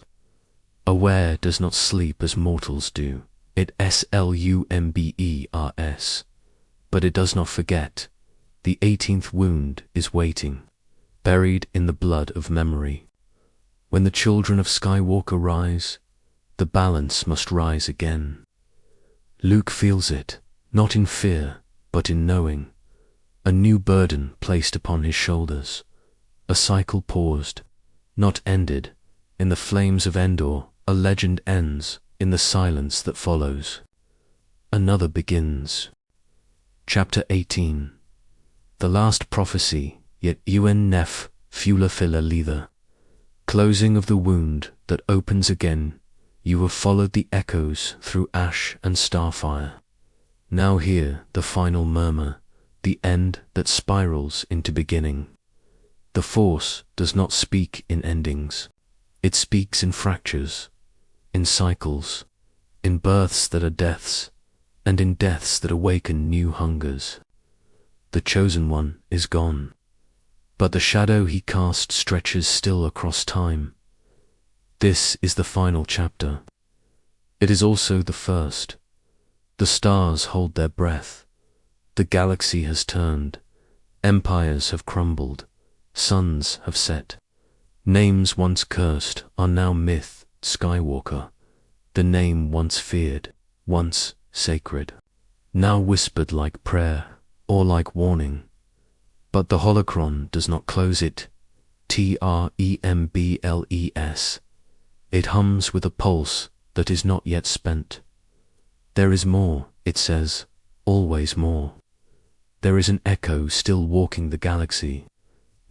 Aware does not sleep as mortals do, it slumbers. But it does not forget. The 18th wound is waiting, buried in the blood of memory. When the children of Skywalker rise, the balance must rise again. Luke feels it, not in fear, but in knowing. A new burden placed upon his shoulders. A cycle paused, not ended. In the flames of Endor, a legend ends. In the silence that follows, another begins. Chapter 18. The last prophecy, yet un nef fula fila leather. Closing of the wound that opens again. You have followed the echoes through ash and starfire. Now hear the final murmur, the end that spirals into beginning. The Force does not speak in endings. It speaks in fractures, in cycles, in births that are deaths, and in deaths that awaken new hungers. The chosen one is gone, but the shadow he cast stretches still across time. This is the final chapter. It is also the first. The stars hold their breath. The galaxy has turned. Empires have crumbled. Suns have set. Names once cursed are now myth. Skywalker, the name once feared, once sacred, now whispered like prayer or like warning. But the holocron does not close it. Trembles. It hums with a pulse that is not yet spent. There is more, it says, always more. There is an echo still walking the galaxy,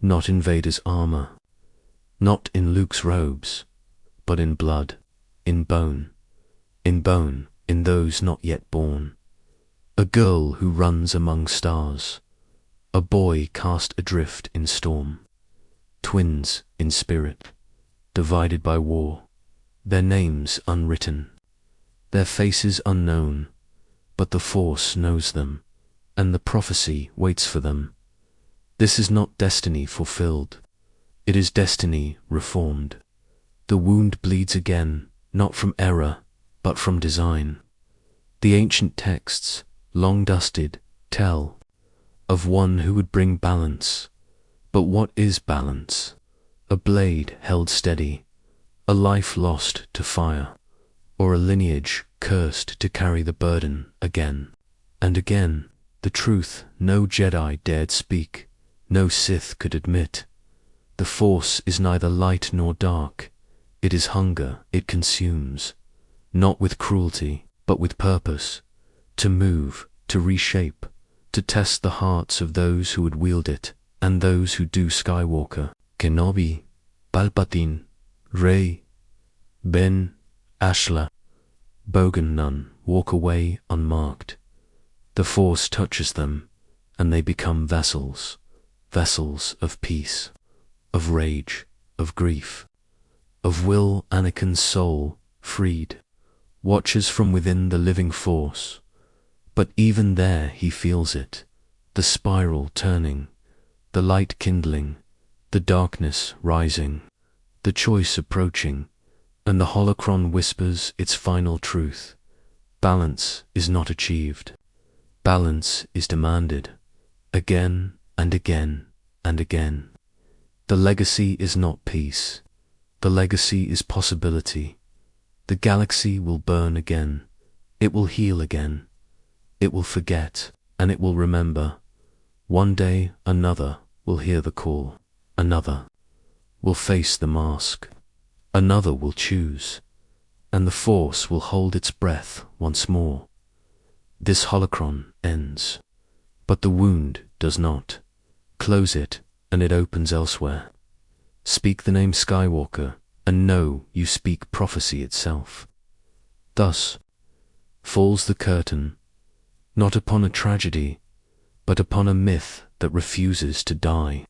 not in Vader's armor, not in Luke's robes, but in blood, in bone, in those not yet born. A girl who runs among stars, a boy cast adrift in storm. Twins in spirit, divided by war, their names unwritten, their faces unknown, but the Force knows them, and the prophecy waits for them. This is not destiny fulfilled, it is destiny reformed. The wound bleeds again, not from error, but from design. The ancient texts, long dusted, tell of one who would bring balance. But what is balance? A blade held steady, a life lost to fire, or a lineage cursed to carry the burden again and again. The truth no Jedi dared speak, no Sith could admit. The Force is neither light nor dark. It is hunger, it consumes, not with cruelty, but with purpose, to move, to reshape, to test the hearts of those who would wield it, and those who do. Skywalker, Kenobi, Palpatine, Rey, Ben, Ashla, Bogan none walk away unmarked. The Force touches them, and they become vessels, vessels of peace, of rage, of grief, of will. Anakin's soul, freed, watches from within the living Force, but even there he feels it, the spiral turning, the light kindling, the darkness rising, the choice approaching, And the holocron whispers its final truth. Balance is not achieved. Balance is demanded. Again and again and again. The legacy is not peace. The legacy is possibility. The galaxy will burn again. It will heal again. It will forget, and it will remember. One day another will hear the call. Another will face the mask. Another will choose. And the Force will hold its breath once more. This holocron ends. But the wound does not. Close it, and it opens elsewhere. Speak the name Skywalker, and know you speak prophecy itself. Thus falls the curtain, not upon a tragedy, but upon a myth that refuses to die.